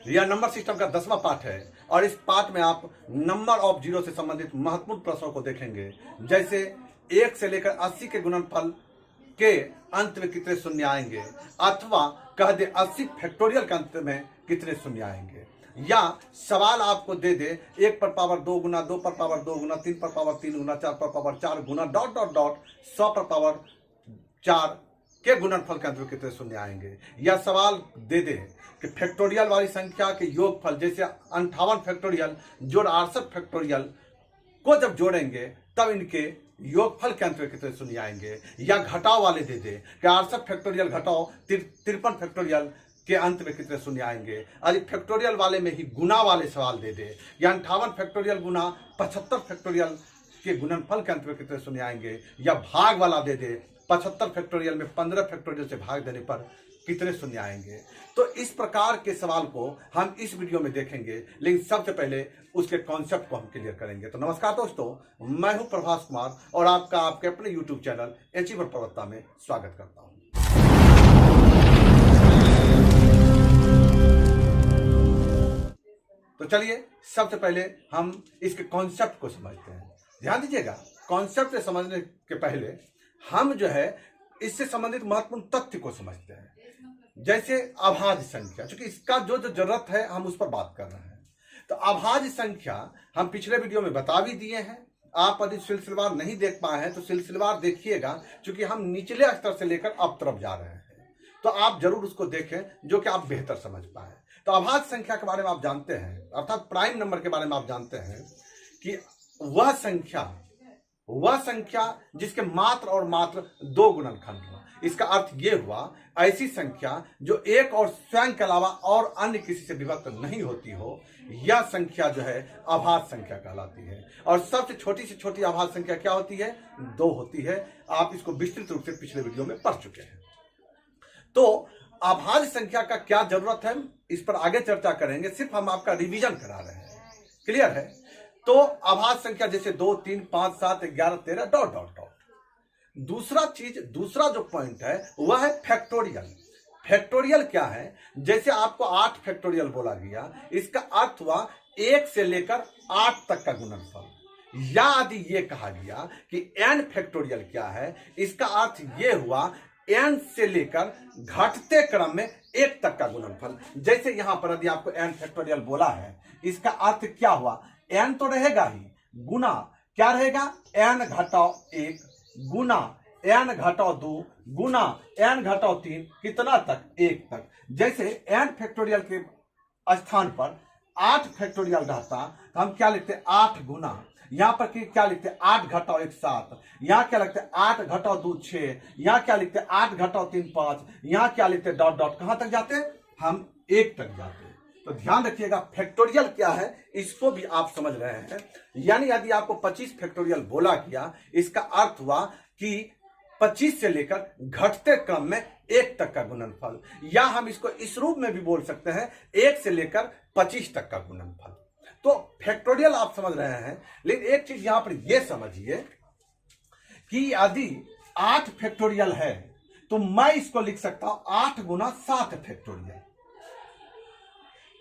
यह number system का 10वां part है और इस पार्ट में आप नंबर ऑफ जीरो से संबंधित महत्वपूर्ण प्रश्नों को देखेंगे, जैसे 1 से लेकर 80 के गुणनफल के अंत में कितने शून्य आएंगे, अथवा कह दे 80 फैक्टोरियल के अंत में कितने शून्य आएंगे, या सवाल आपको दे दे 1 पर पावर 2 गुना, 2 पर पावर 2 गुना, 3 पर पावर 3 गुना, 4 पर पावर 4 गुना डॉट डॉट डॉट 100 पर पावर 4 के गुणनफल के अंत में कितने शून्य आएंगे, या सवाल दे दे कि फैक्टोरियल वाली संख्या के योगफल जैसे 58 फैक्टोरियल जोड़ 68 फैक्टोरियल को जब जोड़ेंगे तब इनके योगफल के अंत में कितने शून्य आएंगे, या घटाव वाले दे दे कि 68 फैक्टोरियल घटाओ 53 फैक्टोरियल के अंत में कितने शून्य आएंगे। आज फैक्टोरियल वाले में ही गुना वाले सवाल दे दे, या 58 फैक्टोरियल गुना 75 फैक्टोरियल के गुणनफल के अंत में कितने शून्य आएंगे, या भाग वाला दे दे 75 फैक्टोरियल में 15 फैक्टोरियल से भाग देने पर कितने शून्य आएंगे। तो इस प्रकार के सवाल को हम इस वीडियो में देखेंगे, लेकिन सबसे पहले उसके कॉन्सेप्ट को हम क्लियर करेंगे। तो नमस्कार दोस्तों, मैं हूं प्रभास कुमार और आपका आपके अपने यूट्यूब चैनल अचीवर प्रवक्ता में स्वागत करता हूं। तो चलिए सबसे पहले हम इसके कॉन्सेप्ट को समझते हैं। ध्यान दीजिएगा, कॉन्सेप्ट से समझने के पहले हम जो है इससे संबंधित महत्वपूर्ण तथ्य को समझते हैं, जैसे अभाज्य संख्या, क्योंकि इसका जो जरूरत है हम उस पर बात कर रहे हैं। तो अभाज्य संख्या हम पिछले वीडियो में बता भी दिए हैं। आप यदि सिलसिलेवार नहीं देख पाए हैं तो सिलसिलेवार देखिएगा, क्योंकि हम निचले स्तर से लेकर अब तरफ जा रहे हैं, तो आप जरूर उसको देखें जो कि आप बेहतर समझ पाए। तो अभाज्य संख्या के बारे में आप जानते हैं, अर्थात प्राइम नंबर के बारे में आप जानते हैं कि वह संख्या जिसके मात्र और मात्र 2 गुणनखंड हो। इसका अर्थ यह हुआ ऐसी संख्या जो एक और स्वयं के अलावा और अन्य किसी से विभक्त नहीं होती हो, यह संख्या जो है अभाज्य संख्या कहलाती है। और सबसे छोटी से छोटी अभाज्य संख्या क्या होती है? 2 होती है। आप इसको विस्तृत रूप से पिछले वीडियो में पढ़ चुके हैं। तो अभाज्य संख्या का क्या जरूरत है, इस पर आगे चर्चा करेंगे, सिर्फ हम आपका रिवीजन करा रहे हैं। क्लियर है? तो अभाज्य संख्या जैसे 2, 3, 5, 7, 11, 13 डॉट डॉट डॉट। दूसरा जो पॉइंट है वह है फैक्टोरियल। फैक्टोरियल क्या है? जैसे आपको 8 फैक्टोरियल बोला गया, इसका अर्थ हुआ 1 से लेकर 8 तक का गुणनफल। या यदि ये कहा गया कि n फैक्टोरियल क्या है, इसका अर्थ ये हुआ n से लेकर घटते क्रम में 1 तक का गुणनफल। जैसे यहां पर यदि आपको n फैक्टोरियल बोला है, इसका अर्थ क्या हुआ? n तो रहेगा ही, गुना क्या रहेगा? n घटाओ 1 गुना n घटाओ 2 गुना n घटाओ 3, कितना तक? 1 तक। जैसे n फैक्टोरियल के स्थान पर 8 फैक्टोरियल रहता तो हम क्या लिखते? 8 गुना, यहां पर क्या लिखते? 8 घटाओ 1 7, यहां क्या लिखते? 8 घटाओ 2 6, यहां क्या लिखते? 8 घटाओ 3 5, यहां क्या लिखते? Dot dot. कहां तक जाते? हम 1 तक जाते। तो ध्यान रखिएगा, फैक्टोरियल क्या है इसको भी आप समझ रहे हैं। यानी यदि आपको 25 फैक्टोरियल बोला गया, इसका अर्थ हुआ कि 25 से लेकर घटते क्रम में 1 तक का गुणनफल, या हम इसको इस रूप में भी बोल सकते हैं 1 से लेकर 25 तक का गुणनफल। तो फैक्टोरियल आप समझ रहे हैं, लेकिन एक चीज यहां पर यह समझिए कि यदि 8 फैक्टोरियल है तो मैं इसको लिख सकता हूं 8 गुना 7 फैक्टोरियल।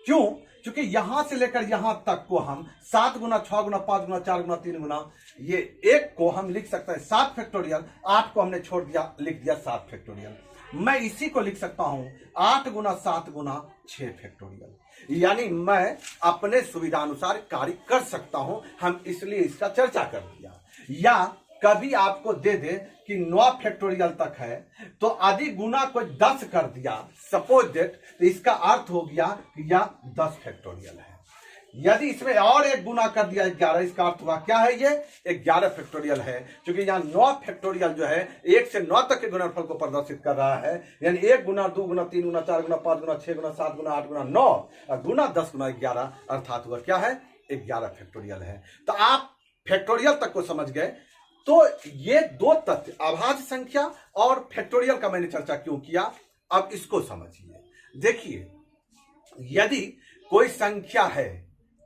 क्यों? क्योंकि यहां से लेकर यहां तक को हम 7 गुना 6 गुना 5 गुना 4 गुना 3 गुना, ये 1 को हम लिख सकते हैं 7 फैक्टोरियल, 8 को हमने छोड़ दिया, लिख दिया 7 फैक्टोरियल। मैं इसी को लिख सकता हूं 8 गुना 7 गुना 6 फैक्टोरियल। यानी मैं अपने सुविधानुसार कार्य कर सकता हूं, हम इसलिए इसका चर्चा कर दिया। या कभी आपको दे दे कि 9 फैक्टोरियल तक है, तो आदि गुना को 10 कर दिया सपोज दैट, तो इसका अर्थ हो गया कि यह 10 फैक्टोरियल है। यदि इसमें और एक गुना कर दिया 11, इसका अर्थ हुआ क्या है? ये 11 फैक्टोरियल है, क्योंकि यहाँ 9 फैक्टोरियल जो है 1 से 9 तक के गुणनफल को प्रदर्शित कर रहा है। यानी 1 गुना 2 गुना 3 गुना 4 गुना 5 गुना 6 गुना 7 गुना 8 गुना 9 और गुना 10 गुना 11, अर्थात हुआ क्या है? 11 फैक्टोरियल है। तो आप फैक्टोरियल तक को समझ गए। तो ये 2 तथ्य, अभाज्य संख्या और फैक्टोरियल का मैंने चर्चा क्यों किया, अब इसको समझिए। देखिए, यदि कोई संख्या है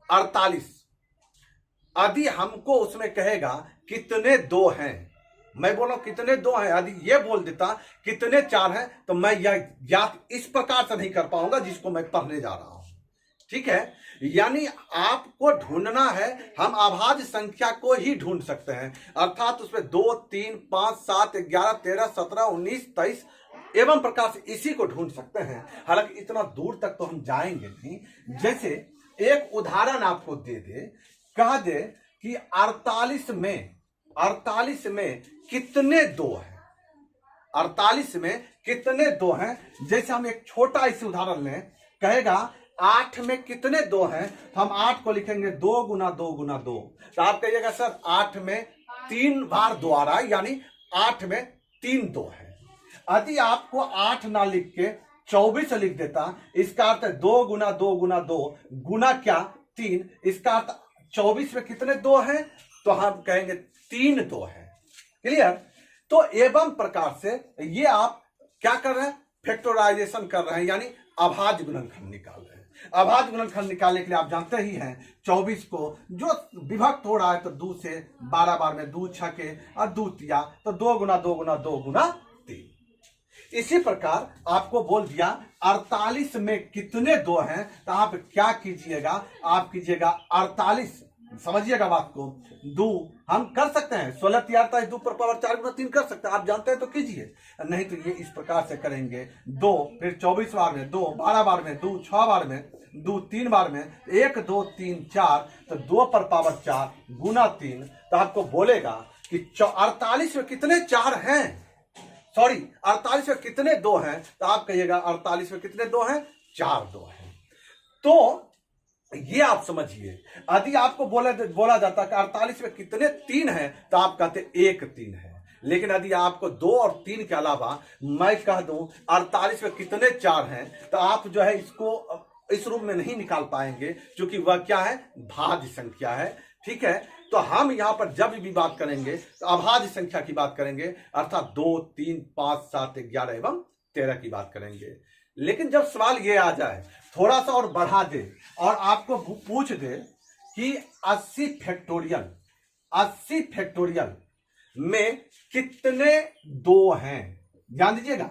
48, यदि हमको उसमें कहेगा कितने 2 हैं, मैं बोला कितने 2 हैं, यदि ये बोल देता कितने 4 हैं, तो मैं यह ज्ञात इस प्रकार से नहीं कर पाऊंगा जिसको मैं पढ़ने जा रहा हूं। ठीक है, यानी आपको ढूंढना है, हम अभाज्य संख्या को ही ढूंढ सकते हैं, अर्थात उसमें 2, 3, 5, 7, 11, 13, 17, 19, 23 एवं प्रकार से इसी को ढूंढ सकते हैं। हालांकि इतना दूर तक तो हम जाएंगे नहीं। जैसे एक उदाहरण आपको दे दे, कह दे कि 48 में कितने दो हैं, 48 में कितने दो हैं। जैसे हम एक छोटा इसी उदाहरण लें, कहेगा 8 में कितने दो हैं, हम 8 को लिखेंगे 2 गुना 2 गुना 2, तो आप कहिएगा सर 8 में 3 बार 2 आ रहा है, यानी 8 में 3 दो है। यदि आपको 8 ना लिख के 24 लिख देता, इसका अर्थ है 2 गुना 2 गुना 2 गुना क्या 3, इसका अर्थ 24 में कितने दो हैं, तो हम कहेंगे 3 दो है। क्लियर। तो एवं प्रकार से ये आप क्या कर रहे हैं, फैक्टराइजेशन कर रहे हैं, यानी अभाज्य गुणनखंड निकाल रहे हैं। अभाज्य गुणनखंड निकालने के लिए आप जानते ही हैं 24 को जो विभक्त हो रहा है तो 2 से 12 बार में 2 छके और 2 तिया, तो 2 गुना 2 गुना 2 गुना 3। इसी प्रकार आपको बोल दिया 48 में कितने दो हैं, तो आप क्या कीजिएगा, आप कीजिएगा 48, समझिएगा बात को, 2 हम कर सकते हैं 16 तिया 2 पर पावर 4 गुना 3 कर सकते हैं, आप जानते हैं तो कीजिए, नहीं तो ये इस प्रकार से करेंगे 2, फिर 24 बार में 2, 12 बार में 2, 6 बार में 2, 3 बार में 1 2 3 4, तो 2 पर पावर 4 गुना 3, तो आपको बोलेगा कि 48 में कितने 4 हैं, सॉरी 48 में कितने 2 हैं, तो आप कहिएगा 48 में कितने 2 हैं, 4 2 हैं। तो ये आप समझिए, यदि आपको बोला जाता कि 48 में कितने 3 हैं, तो आप कहते 1 3 है। लेकिन यदि आपको 2 और 3 के अलावा मैं कह दूं 48 में कितने 4 हैं, तो आप जो है इसको इस रूप में नहीं निकाल पाएंगे, क्योंकि वह क्या है, भाज्य संख्या है। ठीक है, तो हम यहां पर जब भी बात करेंगे तो अभाज्य संख्या की बात करेंगे, अर्थात 2, 3, 5, 7, 11 एवं 13 की बात करेंगे। लेकिन जब सवाल ये आ जाए, थोड़ा सा और बढ़ा दे और आपको पूछ दे कि 80 फैक्टोरियल में कितने 2 हैं, ध्यान दीजिएगा,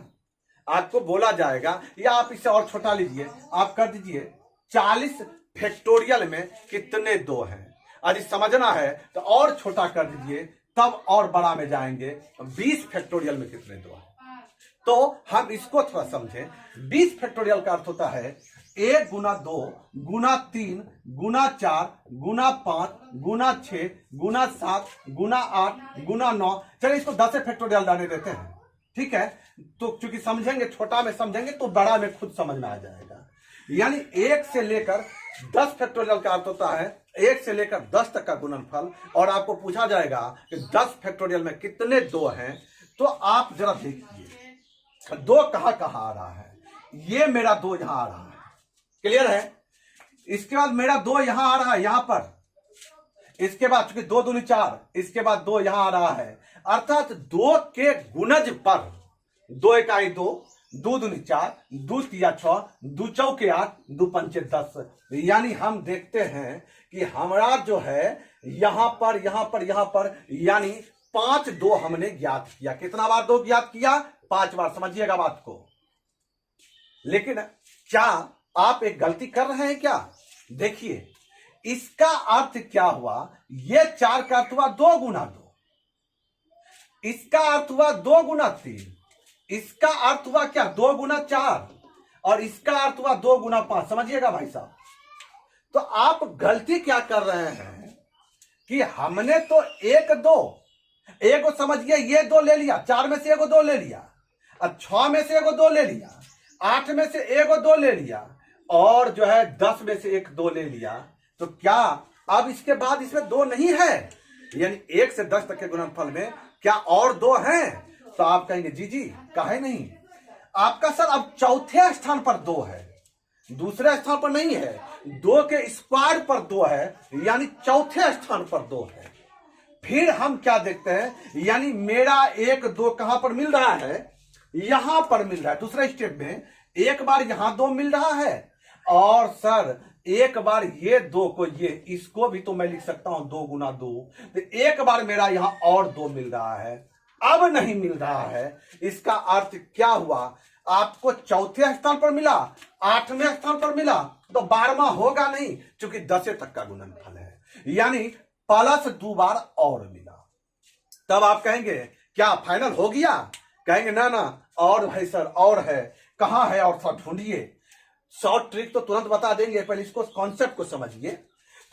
आपको बोला जाएगा, या आप इसे और छोटा लीजिए, आप कर दीजिए 40 फैक्टोरियल में कितने 2 हैं। यदि समझना है तो और छोटा कर दीजिए, तब और बड़ा में जाएंगे, 20 फैक्टोरियल में कितने 2 हैं। तो हम इसको थोड़ा समझें। 20 फैक्टोरियल का अर्थ होता है 1 गुना 2 गुना 3 गुना 4 गुना 5 गुना 6 गुना 7 गुना 8 गुना 9। चलिए इसको 10 फैक्टोरियल डालने देते हैं, ठीक है। तो क्योंकि समझेंगे, छोटा में समझेंगे तो बड़ा में खुद समझ में आ जाएगा। यानी 1 से लेकर 10 फैक्टोरियल का अर्थ होता है 1 से लेकर 10 तक का गुणनफल। और आपको पूछा जाएगा कि 10 फैक्टोरियल में कितने 2 हैं, तो आप जरा देखिए 2 कहां कहां आ रहा है। ये मेरा 2 यहां आ रहा है, क्लियर है। इसके बाद मेरा 2 यहां आ रहा है, यहां पर। इसके बाद चूंकि 2 दूनी 4, इसके बाद 2 यहां आ रहा है, अर्थात 2 के गुणज पर 2 इकाई 2, 2 दूनी 4, 2 तिया 6, 2 चौके 8, 2 पंचे 10। यानी हम देखते हैं कि हमारा जो है यहां पर यानी 5 2 हमने ज्ञात किया। कितना बार 2 ज्ञात किया? 5 बार। समझिएगा बात को। लेकिन क्या आप एक गलती कर रहे हैं क्या? देखिए इसका अर्थ क्या हुआ, ये 4 का अर्थ हुआ 2 गुना 2, इसका अर्थ हुआ 2 गुना 3, इसका अर्थ हुआ क्या 2 गुना 4, और इसका अर्थ हुआ 2 गुना 5। समझिएगा भाई साहब। तो आप गलती क्या कर रहे हैं कि हमने तो 1 2 एक को समझिए, ये 2 ले लिया, 4 में से 1 2 ले लिया, और 6 में से 1 2 ले लिया, 8 में से 1 2 ले लिया, और जो है 10 में से 1 2 ले लिया। तो क्या अब इसके बाद इसमें 2 नहीं है? यानी 1 से 10 तक के गुणनफल में क्या और 2 हैं? तो आप कहेंगे जी जी काहे नहीं। आपका सर अब चौथे स्थान पर 2 है, दूसरे स्थान पर नहीं है। 2 के स्क्वायर पर 2 है, यानी चौथे स्थान पर 2 है। फिर हम क्या देखते हैं, यानी मेरा 1 2 कहां पर मिल रहा है? यहां पर मिल रहा है। दूसरे स्टेप में एक बार यहां 2 मिल रहा है, और सर एक बार ये 2 को, ये इसको भी तो मैं लिख सकता हूं 2 गुना 2। तो एक बार मेरा यहां और 2 मिल रहा है, अब नहीं मिल रहा है। इसका अर्थ क्या हुआ? आपको चौथे स्थान पर मिला, 8वें स्थान पर मिला, तो 12वां होगा नहीं, क्योंकि 10 तक का गुणनफल है, यानी प्लस 2 बार और मिला। तब आप कहेंगे क्या फाइनल हो गया? कहेंगे ना ना, और भाई सर और है, कहां है और सर ढूंढिए। शॉर्ट ट्रिक तो तुरंत बता देंगे, पहले इसको कॉन्सेप्ट को समझिए।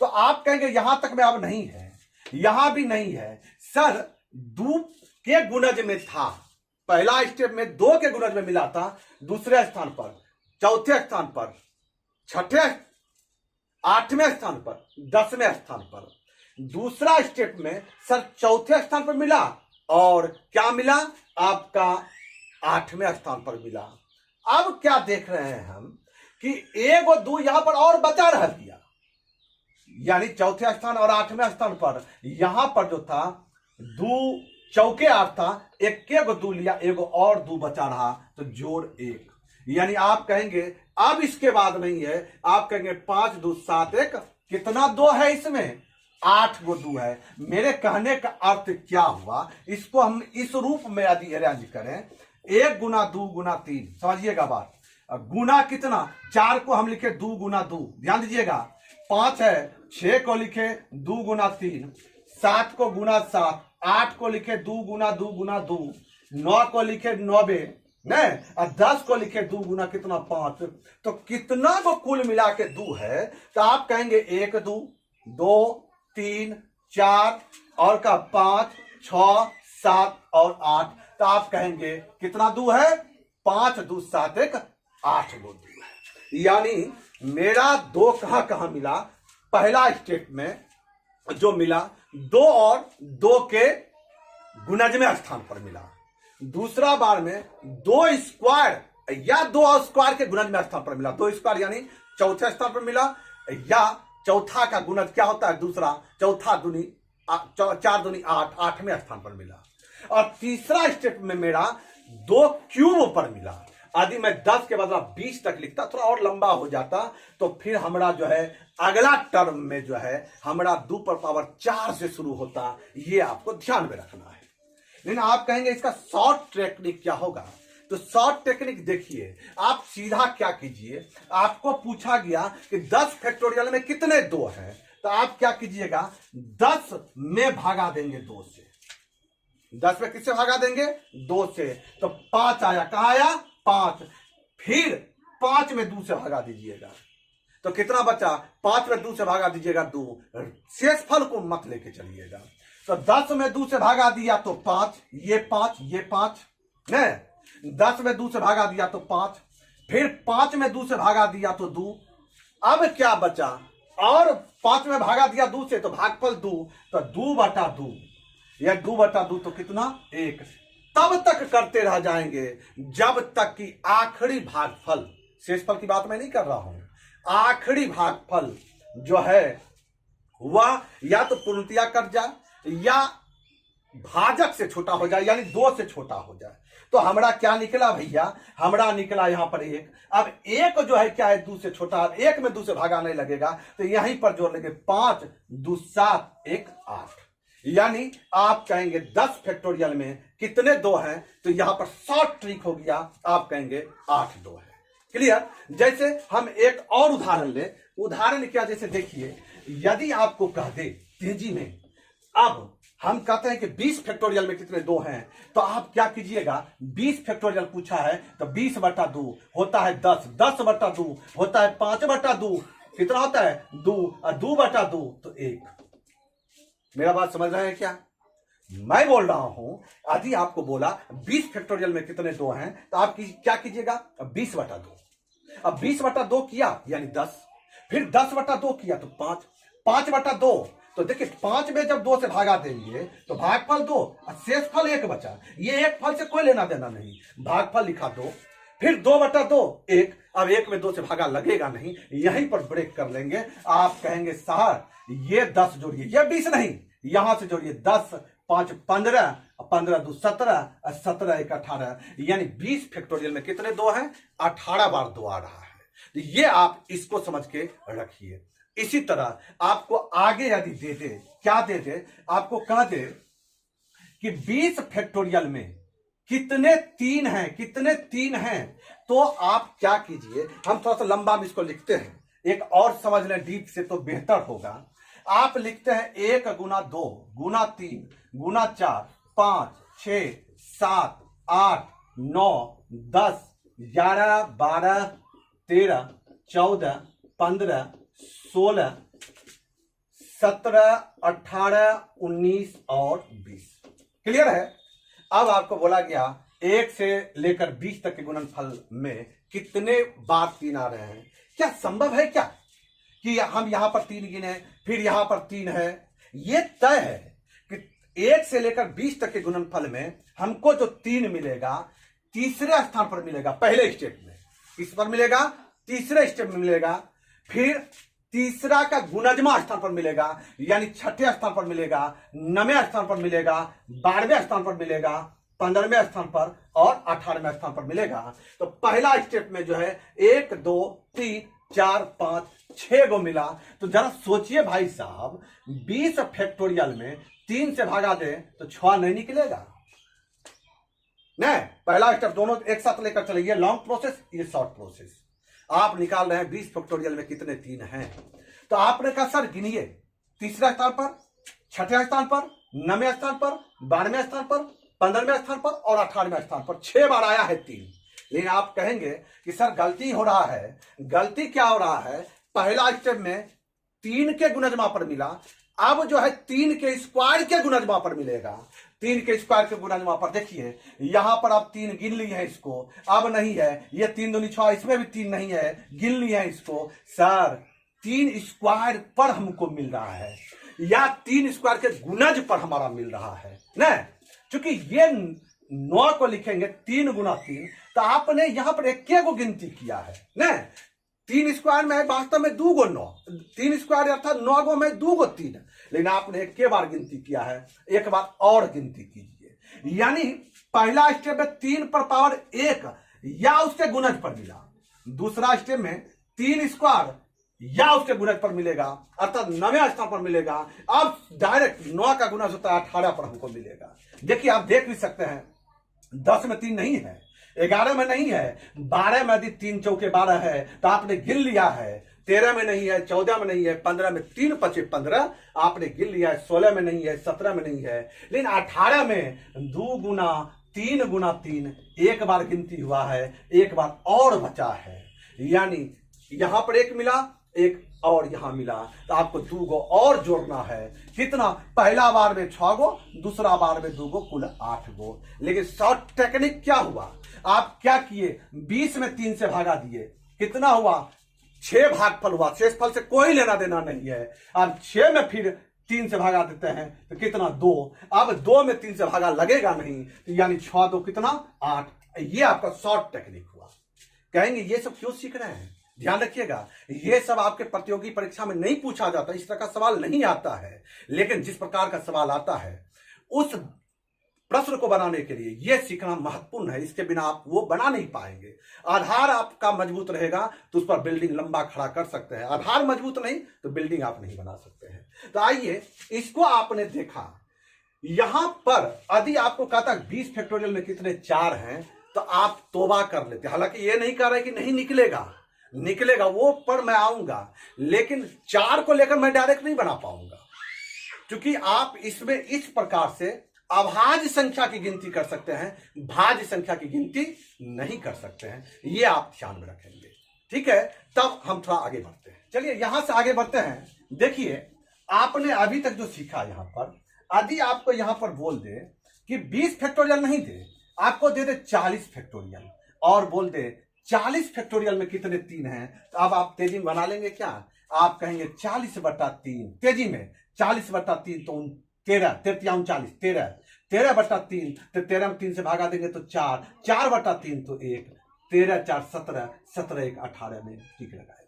तो आप कहेंगे यहां तक में अब नहीं है, यहां भी नहीं है सर, 2 के गुणज में था, पहला स्टेप में 2 के गुणज में मिला था, दूसरे स्थान पर, चौथे स्थान पर, छठे, 8वें स्थान पर, 10वें स्थान पर। दूसरा स्टेप में सर चौथे स्थान पर मिला, और क्या मिला आपका 8वें स्थान पर मिला। अब क्या देख रहे हैं हम कि 1 और 2 यहां पर और बचा रह गया, यानी चौथे स्थान और 8वें स्थान पर यहां पर जो था 2 चौके 8 था, 1 2 लिया, 1 और 2 बचा रहा, तो जोड़ 1, यानी आप कहेंगे अब इसके बाद नहीं है, आप कहेंगे 5 2 7 1, कितना 2 है इसमें? 8 गो 2 है। मेरे कहने का अर्थ क्या हुआ, इसको हम इस रूप में यदि अरेंज करें, 1 गुना 2 गुना 3, समझिएगा बात। गुना कितना? 4 को हम लिखे 2 गुना 2, ध्यान दीजिएगा। 5 है, 6 को लिखे 2 गुना 3, 7 को गुना 7, 8 को लिखे 2 गुना 2 गुना 2, 9 को लिखे 90 नहीं, और 10 को लिखे 2 गुना कितना 5, तो कितना को कुल मिला के 2 है। तो आप कहेंगे 1 2 2 3 4 और का 5 6 7 और 8, तो आप कहेंगे कितना 2 है? 5 2 7 1 8 गो 2 है। यानी मेरा 2 कहां कहां मिला? पहला स्टेप में जो मिला 2 और 2 के गुणजमें स्थान पर मिला, दूसरा बार में 2 स्क्वायर या 2 और स्क्वायर के गुणजमें स्थान पर मिला, 2 स्क्वायर यानी चौथे स्थान पर मिला, या चौथा का गुणज क्या होता है दूसरा, चौथा दूनी 4 दूनी 8, 8वें स्थान पर मिला। और तीसरा स्टेप में मेरा 2 क्यूब पर मिला। यदि मैं 10 के बदला 20 तक लिखता, थोड़ा और लंबा हो जाता, तो फिर हमारा जो है अगला टर्म में जो है हमारा 2 पर पावर 4 से शुरू होता, ये आपको ध्यान में रखना है। लेकिन आप कहेंगे इसका शॉर्ट टेक्निक क्या होगा? तो शॉर्ट टेक्निक देखिए, आप सीधा क्या कीजिए, आपको पूछा गया कि 10 फैक्टोरियल में कितने 2 हैं, तो आप क्या कीजिएगा, 10 में भागा देंगे 2 से। 10 में किससे भागा देंगे? 2 से, तो 5 आया, कहां आया? 5। फिर 5 में 2 से भागा दीजिएगा, तो कितना बचा? 5 में 2 से भागा दीजिएगा 2, शेष फल को मत लेके चलिएगा। तो 10 में 2 से भागा दिया तो 5, ये 5, ये 5 नहीं, 10 में 2 से भागा दिया तो 5, फिर 5 में 2 से भागा दिया तो 2, अब क्या बचा? और 5 में भागा दिया 2 से, तो भागफल 2, तो 2 बटा 2, या 2 बटा 2 तो कितना? 1। तब तक करते रह जाएंगे जब तक कि आखिरी भागफल, शेषफल की बात मैं नहीं कर रहा हूं, आखिरी भागफल जो है वह या तो पूर्णतया कट जाए या भाजक से छोटा हो जाए, यानी 2 से छोटा हो जाए। तो हमरा क्या निकला भैया? हमरा निकला यहां पर 1। अब 1 जो है क्या है? 2 से छोटा, 1 में 2 से भागा नहीं लगेगा, तो यहीं पर जोड़ लेंगे 5 2 7 1 8, यानी आप कहेंगे 10 फैक्टोरियल में कितने 2 हैं? तो यहां पर शॉर्ट ट्रिक हो गया, आप कहेंगे 8 2 है। क्लियर? जैसे हम एक और उदाहरण ले, उदाहरण क्या? जैसे देखिए, यदि आपको कह दे तेजी में, अब हम कहते हैं कि 20 फैक्टोरियल में कितने 2 हैं, तो आप क्या कीजिएगा, 20 फैक्टोरियल पूछा है, तो 20 बटा 2 होता है 10, 10 बटा 2 होता है 5 बटा 2, कितना होता है? 2, और 2 बटा 2 तो 1। मेरा बात समझ रहे हैं क्या? मैं बोल रहा हूं, यदि आपको बोला 20 फैक्टोरियल में कितने 2 हैं, तो आप क्या कीजिएगा? 20 बटा 2। अब 20 बटा 2 किया यानी 10, फिर 10 बटा 2 किया तो 5, 5 बटा 2, तो देखिए 5 में जब 2 से भागा देंगे तो भागफल 2 और शेषफल 1 बचा। ये 1 फल से कोई लेना देना नहीं, भागफल लिखा 2, फिर 2 बटा 2 1। अब 1 में 2 से भागा लगेगा नहीं, यहीं पर ब्रेक कर लेंगे। आप कहेंगे साहब ये 10 जोड़िए, ये 20 नहीं, यहां से जोड़िए 10 5 15, 15 2 17, 17 1 18, यानी 20 फैक्टोरियल में कितने 2 हैं? 18 बार 2 आ रहा है। तो ये आप इसको समझ के रखिए। इसी तरह आपको आगे यदि दे दे, क्या दे दे? आपको कह दे कि 20 फैक्टोरियल में कितने तीन हैं। तो आप क्या कीजिए, हम थोड़ा सा लंबा में इसको लिखते हैं, एक और समझ लें डीप से तो बेहतर होगा। आप लिखते हैं 1 गुना 2 गुना 3 गुना 4 5 6 7 8 9 10 11 12 13 14 15 16 17 18 19 और 20। क्लियर है। अब आपको बोला गया 1 से लेकर 20 तक के गुणनफल में कितने बार 3 आ रहे हैं। क्या संभव है क्या कि हम यहां पर 3 गिने फिर यहां पर 3 है। यह तय है कि 1 से लेकर 20 तक के गुणनफल में हमको जो 3 मिलेगा तीसरे स्थान पर मिलेगा, पहले स्टेप में। किस पर मिलेगा? तीसरे स्टेप में मिलेगा। फिर तीसरा का गुणजमा स्थान पर मिलेगा, यानी छठे स्थान पर मिलेगा, 9वें स्थान पर मिलेगा, 12वें स्थान पर मिलेगा, 15वें स्थान पर और 18वें स्थान पर मिलेगा। तो पहला स्टेप में जो है 1 2 3 4 5 6 गो मिला। तो जरा सोचिए भाई साहब, 20 फैक्टोरियल में 3 से भागा दे तो 6 नहीं निकलेगा। नहीं, पहला स्टेप दोनों एक साथ लेकर चले, ये लॉन्ग प्रोसेस, ये शॉर्ट प्रोसेस। आप निकाल रहे हैं 20 फैक्टोरियल में कितने 3 हैं। तो आपने कहा सर गिनिए, तीसरा स्थान पर, छठे स्थान पर, 9वें स्थान पर, 12वें स्थान पर, 15वें स्थान पर और 18वें स्थान पर 6 बार आया है 3। लेकिन आप कहेंगे कि सर गलती हो रहा है। गलती क्या हो रहा है? पहला स्टेप में 3 के गुणजमा पर मिला, अब जो है 3 के स्क्वायर के गुणजमा पर मिलेगा। 3 के स्क्वायर के गुणजमा पर देखिए, यहां पर आप 3 गिन लिए हैं, इसको अब नहीं है। ये 3 दूनी 6, इसमें भी 3 नहीं है, गिन लिए हैं इसको। सर 3 स्क्वायर पर हमको मिल रहा है या 3 स्क्वायर के गुणज पर हमारा मिल रहा है ना। चूंकि ये 9 को लिखेंगे 3 गुना 3, तो आपने यहां पर 1 गो गिनती किया है ना। 3 स्क्वायर में वास्तव में 2 गो 9, 3 स्क्वायर अर्थात 9 गो में 2 गो 3, लेकिन आपने 1 बार गिनती किया है। एक बार और गिनती कीजिए, यानी पहला स्टेप में 3 पर पावर 1 या उसके गुणज पर मिला, दूसरा स्टेप में 3 स्क्वायर या उसके गुणज पर मिलेगा, अर्थात 9वें स्थान पर मिलेगा। अब डायरेक्ट 9 का गुणज होता है 18 पर हमको मिलेगा। देखिए आप देख भी सकते हैं, 10 में 3 नहीं है, 11 में नहीं है, 12 में यदि 3 चौके 12 है तो आपने गिन लिया है। 13 में नहीं है, 14 में नहीं है, 15 में 3 5 15 आपने गिन लिया है, 16 में नहीं है, 17 में नहीं है, लेकिन 18 में 2 गुना 3 गुना 3 एक बार गिनती हुआ है, एक बार और बचा है। यानी यहां पर 1 मिला, एक और यहां मिला, तो आपको 2 गो और जोड़ना है। कितना? पहला बार में 6 गो, दूसरा बार में 2 गो, कुल 8 गो। लेकिन शॉर्ट टेक्निक क्या हुआ? आप क्या किए? 20 में 3 से भागा दिए, कितना हुआ? 6 भागफल हुआ, शेषफल से कोई लेना देना नहीं है। अब 6 में फिर 3 से भागा देते हैं तो कितना? 2। अब 2 में 3 से भागा लगेगा नहीं, तो यानी 6 2 कितना? 8। ये आपका शॉर्ट टेक्निक हुआ। कहेंगे ये सब क्यों सीख रहे हैं? ध्यान रखिएगा, ये सब आपके प्रतियोगी परीक्षा में नहीं पूछा जाता, इस तरह का सवाल नहीं आता है। लेकिन जिस प्रकार का सवाल आता है उस प्रश्न को बनाने के लिए यह सीखना महत्वपूर्ण है। इसके बिना आप वो बना नहीं पाएंगे। आधार आपका मजबूत रहेगा तो उस पर बिल्डिंग लंबा खड़ा कर सकते हैं, आधार मजबूत नहीं तो बिल्डिंग आप नहीं बना सकते हैं। तो आइए, इसको आपने देखा, यहां पर यदि आपको कहता 20 फैक्टोरियल में कितने 4 हैं तो आप तौबा कर लेते। हालांकि ये नहीं कह रहे कि नहीं निकलेगा, निकलेगा, वो पर मैं आऊंगा, लेकिन 4 को लेकर मैं डायरेक्ट नहीं बना पाऊंगा, क्योंकि आप इसमें इस प्रकार से अभाज्य संख्या की गिनती कर सकते हैं, भाज्य संख्या की गिनती नहीं कर सकते हैं। ये आप ध्यान में रखेंगे, ठीक है। तब हम थोड़ा आगे बढ़ते हैं। चलिए यहां से आगे बढ़ते हैं। देखिए आपने अभी तक जो सीखा, यहां पर यदि आपको यहां पर बोल दे कि 20 फैक्टोरियल नहीं दे, आपको दे दे 40 फैक्टोरियल और बोल दे 40 फैक्टोरियल में कितने 3 हैं, तो अब आप तेजी में बना लेंगे क्या? आप कहेंगे 40/3, तेजी में 40/3 तो 13, 13 40, 13/3, तो 13 में 3 से भागा देंगे तो 4, 4/3 तो 1, 13 4 17, 17 1 18 में टिक लगाए।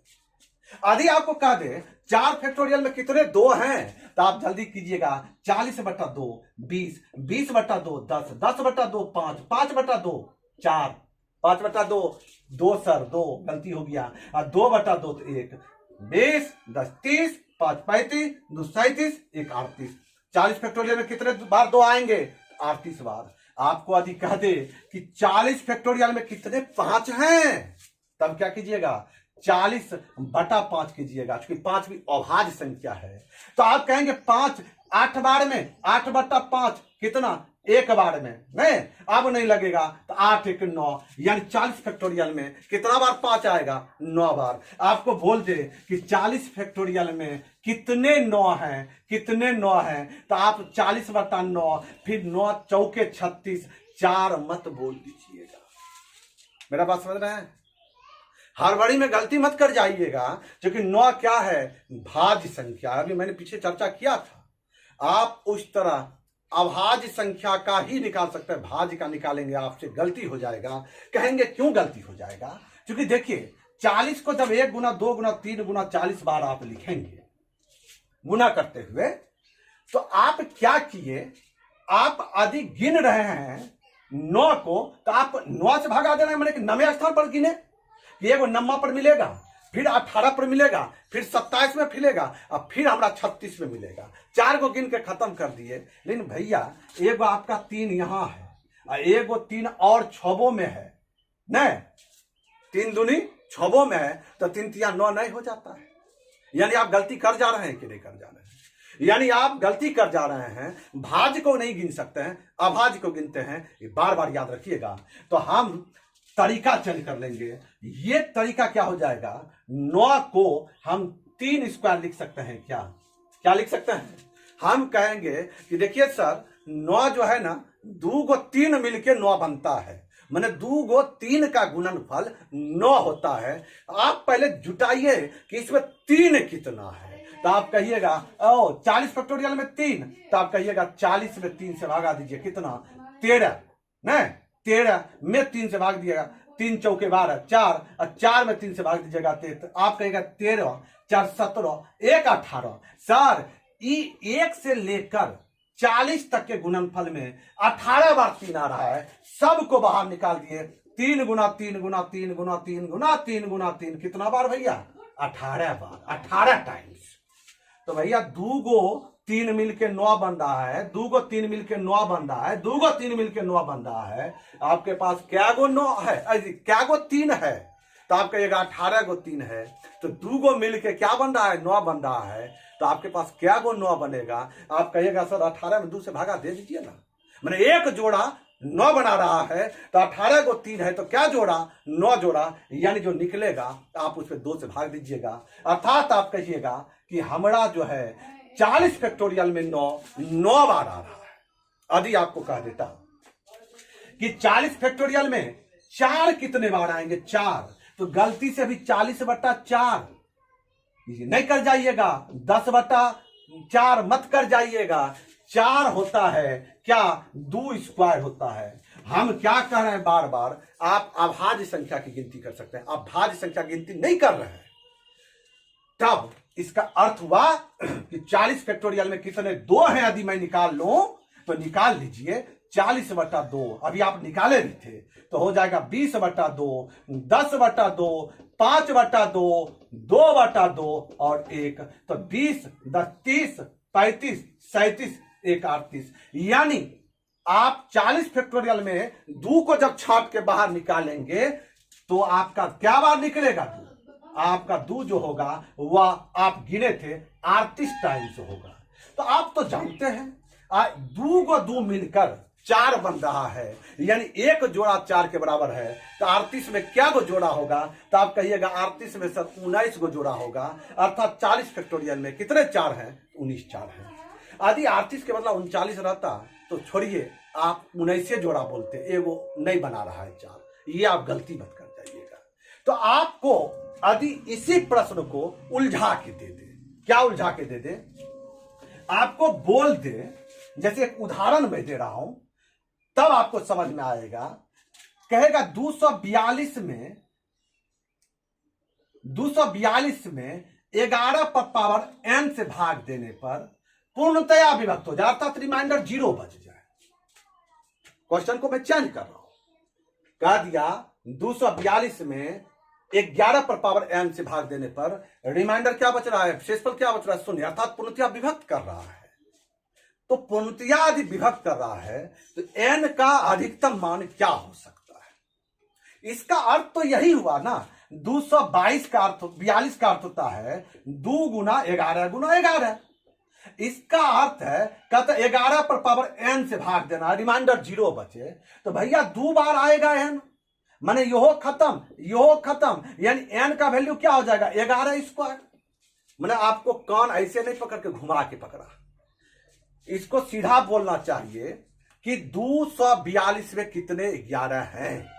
यदि आपको कह दे 4 फैक्टोरियल में कितने 2 हैं, तो आप जल्दी कीजिएगा, 40/2 20, 20/2 10, 10/2 5, 5/2 4, 5/2 2 सर 2, गलती हो गया, और 2/2 तो 1, 20 10 30, 5 35, 2 37, 1 38। 40 फैक्टोरियल में कितने बार 2 आएंगे? 38 बार। आपको यदि कह दे कि 40 फैक्टोरियल में कितने 5 हैं, तब क्या कीजिएगा 40/5 कीजिएगा, क्योंकि 5 भी अभाज्य संख्या है। तो आप कहेंगे 5 8 बार में 8/5 कितना 1 बार में, नहीं अब नहीं लगेगा तो 8 1 9, यानी 40 फैक्टोरियल में कितना बार 5 आएगा 9 बार। आपको बोल दे कि 40 फैक्टोरियल में कितने 9 हैं, कितने 9 हैं, तो आप 40/9 फिर 9 चौके 36, 4 मत बोल दीजिएगा। मेरा बात समझ रहे हैं? हड़बड़ी में गलती मत कर जाइएगा, क्योंकि 9 क्या है भाज्य संख्या। अभी मैंने पीछे चर्चा किया था। आप उस तरह अभाज्य संख्या का ही निकाल सकते हैं, भाज्य का निकालेंगे आपसे गलती हो जाएगा। कहेंगे क्यों गलती हो जाएगा? क्योंकि देखिए 40 को जब 1 गुना 2 गुना 3 गुना 40 बार आप लिखेंगे गुना करते हुए, तो आप क्या किए, आप यदि गिन रहे हैं 9 को, तो आप 9 से भगा देना है, मैंने कि 9वें स्थान पर गिने, ये वो 9 पर मिलेगा, फिर 18 पर मिलेगा, फिर 27 में मिलेगा, और फिर हमारा 36 में मिलेगा। 4 को गिन के खत्म कर दिए। लेकिन भैया एगो आपका 3 यहां है और एगो 3 और छबों में है, नहीं 3 दूनी छबों में है, तो 3 तिया 9 नहीं हो जाता है। यानी आप गलती कर जा रहे हैं कि नहीं कर जा रहे हैं? यानी आप गलती कर जा रहे हैं, भाज्य को नहीं गिन सकते हैं, अभाज्य को गिनते हैं। ये बार बार याद रखिएगा। तो हम तरीका चेंज कर लेंगे। ये तरीका क्या हो जाएगा, 9 को हम 3 स्क्वायर लिख सकते हैं। क्या क्या लिख सकते हैं? हम कहेंगे कि देखिए सर 9 जो है ना, 2 को 3 मिलके 9 बनता है, माने 2 को 3 का गुणनफल 9 होता है। आप पहले जुटाइए कि इसमें 3 कितना है, तो आप कहिएगा 40 फैक्टोरियल में 3, तो आप कहिएगा 40 में 3 से भागा दीजिए, कितना 13, नहीं 13 में 3 से भाग दिएगा, 3 चौके 12, 4 और 4 में 3 से भाग दीजिएगा 13, आप कहेगा 13 4 17 1 18। सर 1 से लेकर 40 तक के गुणनफल में 18 बार 3 आ रहा है, सबको बाहर निकाल दिए। 3 गुना 3 गुना 3 गुना 3 गुना 3 गुना 3, कितना बार भैया 18 बार, 18 टाइम्स। तो भैया 2 को 3 मिलके 9 बन रहा है, 2 को 3 मिलके 9 बन रहा है, 2 को 3 मिलके 9 बन रहा है। आपके पास क्या गो 9 है, क्या गो 3 है, तो आप कहिएगा 18 गो 3 है। तो 2 को मिलके क्या बन रहा है 9 बन रहा है, तो आपके पास क्या गो 9 बनेगा। आप कहिएगा सर 18 में 2 से भागा दे दीजिए ना, मैंने एक जोड़ा 9 बना रहा है, तो 18 को 3 है, तो क्या जोड़ा 9 जोड़ा, यानी जो निकलेगा आप उस पर 2 से भाग दीजिएगा। अर्थात आप कहिएगा कि हमारा जो है 40 फैक्टोरियल में 9 बार आ रहा है। यदि आपको कह देता कि 40 फैक्टोरियल में 4 कितने बार आएंगे 4, तो गलती से भी 40/4 नहीं कर जाइएगा, 10/4 मत कर जाइएगा। 4 होता है क्या 2 स्क्वायर होता है। हम क्या कर रहे हैं बार बार, आप अभाज्य संख्या की गिनती कर सकते हैं, आप भाज्य संख्या गिनती नहीं कर रहे हैं। तब इसका अर्थ हुआ कि 40 फैक्टोरियल में कितने 2 हैं, यदि मैं निकाल लूं तो निकाल लीजिए 40/2। अभी आप निकाले भी थे, तो हो जाएगा 20/2, 10/2, 5/2, 2/2 और 1, तो 20 10 30 35 37 1 38। यानी आप 40 फैक्टोरियल में 2 को जब छांट के बाहर निकालेंगे तो आपका क्या बार निकलेगा, 2 आपका 2 जो होगा वह आप गिने थे 38 टाइम्स होगा। तो आप तो जानते हैं 2 को 2 मिलकर 4 बन रहा है, यानी एक जोड़ा 4 के बराबर है। तो 38 में क्या गो जोड़ा होगा, तो आप कहिएगा 38 में सर 19 गो जोड़ा होगा। अर्थात 40 फैक्टोरियल में कितने 4 हैं 19 4 हैं। यदि 38 के बदला 39 रहता तो छोड़िए, आप 19 जोड़ा बोलते, एगो नहीं बना रहा है 4, ये आप गलती मत कर जाइएगा। तो आपको यदि इसी प्रश्न को उलझा के दे दे, क्या उलझा के दे दे, आपको बोल दे, जैसे एक उदाहरण मैं दे रहा हूं तब आपको समझ में आएगा। कहेगा 242 में 11 पर पावर n से भाग देने पर पूर्णतया विभक्त हो जाए, अर्थात रिमाइंडर 0 बच जाए। क्वेश्चन को मैं चेंज कर रहा हूं, कह दिया 242 में 11 पर पावर n से भाग देने पर रिमाइंडर क्या बच रहा है, शेषफल क्या बच रहा है 0, अर्थात पूर्णतया विभक्त कर रहा है। तो पूर्णतया यदि विभक्त कर रहा है तो n का अधिकतम मान क्या हो सकता है। इसका अर्थ तो यही हुआ ना, 222 का अर्थ 42 का अर्थ होता है 2 गुना 11 गुना 11। इसका अर्थ है कहता 11 पर पावर n से भाग देना, रिमाइंडर 0 बचे तो भैया 2 बार आएगा n, माने यो खत्म, यानी n का वैल्यू क्या हो जाएगा 11 स्क्वायर। मैंने आपको कान ऐसे नहीं पकड़ के घुमा के पकड़ा, इसको सीधा बोलना चाहिए कि 242 में कितने 11 हैं,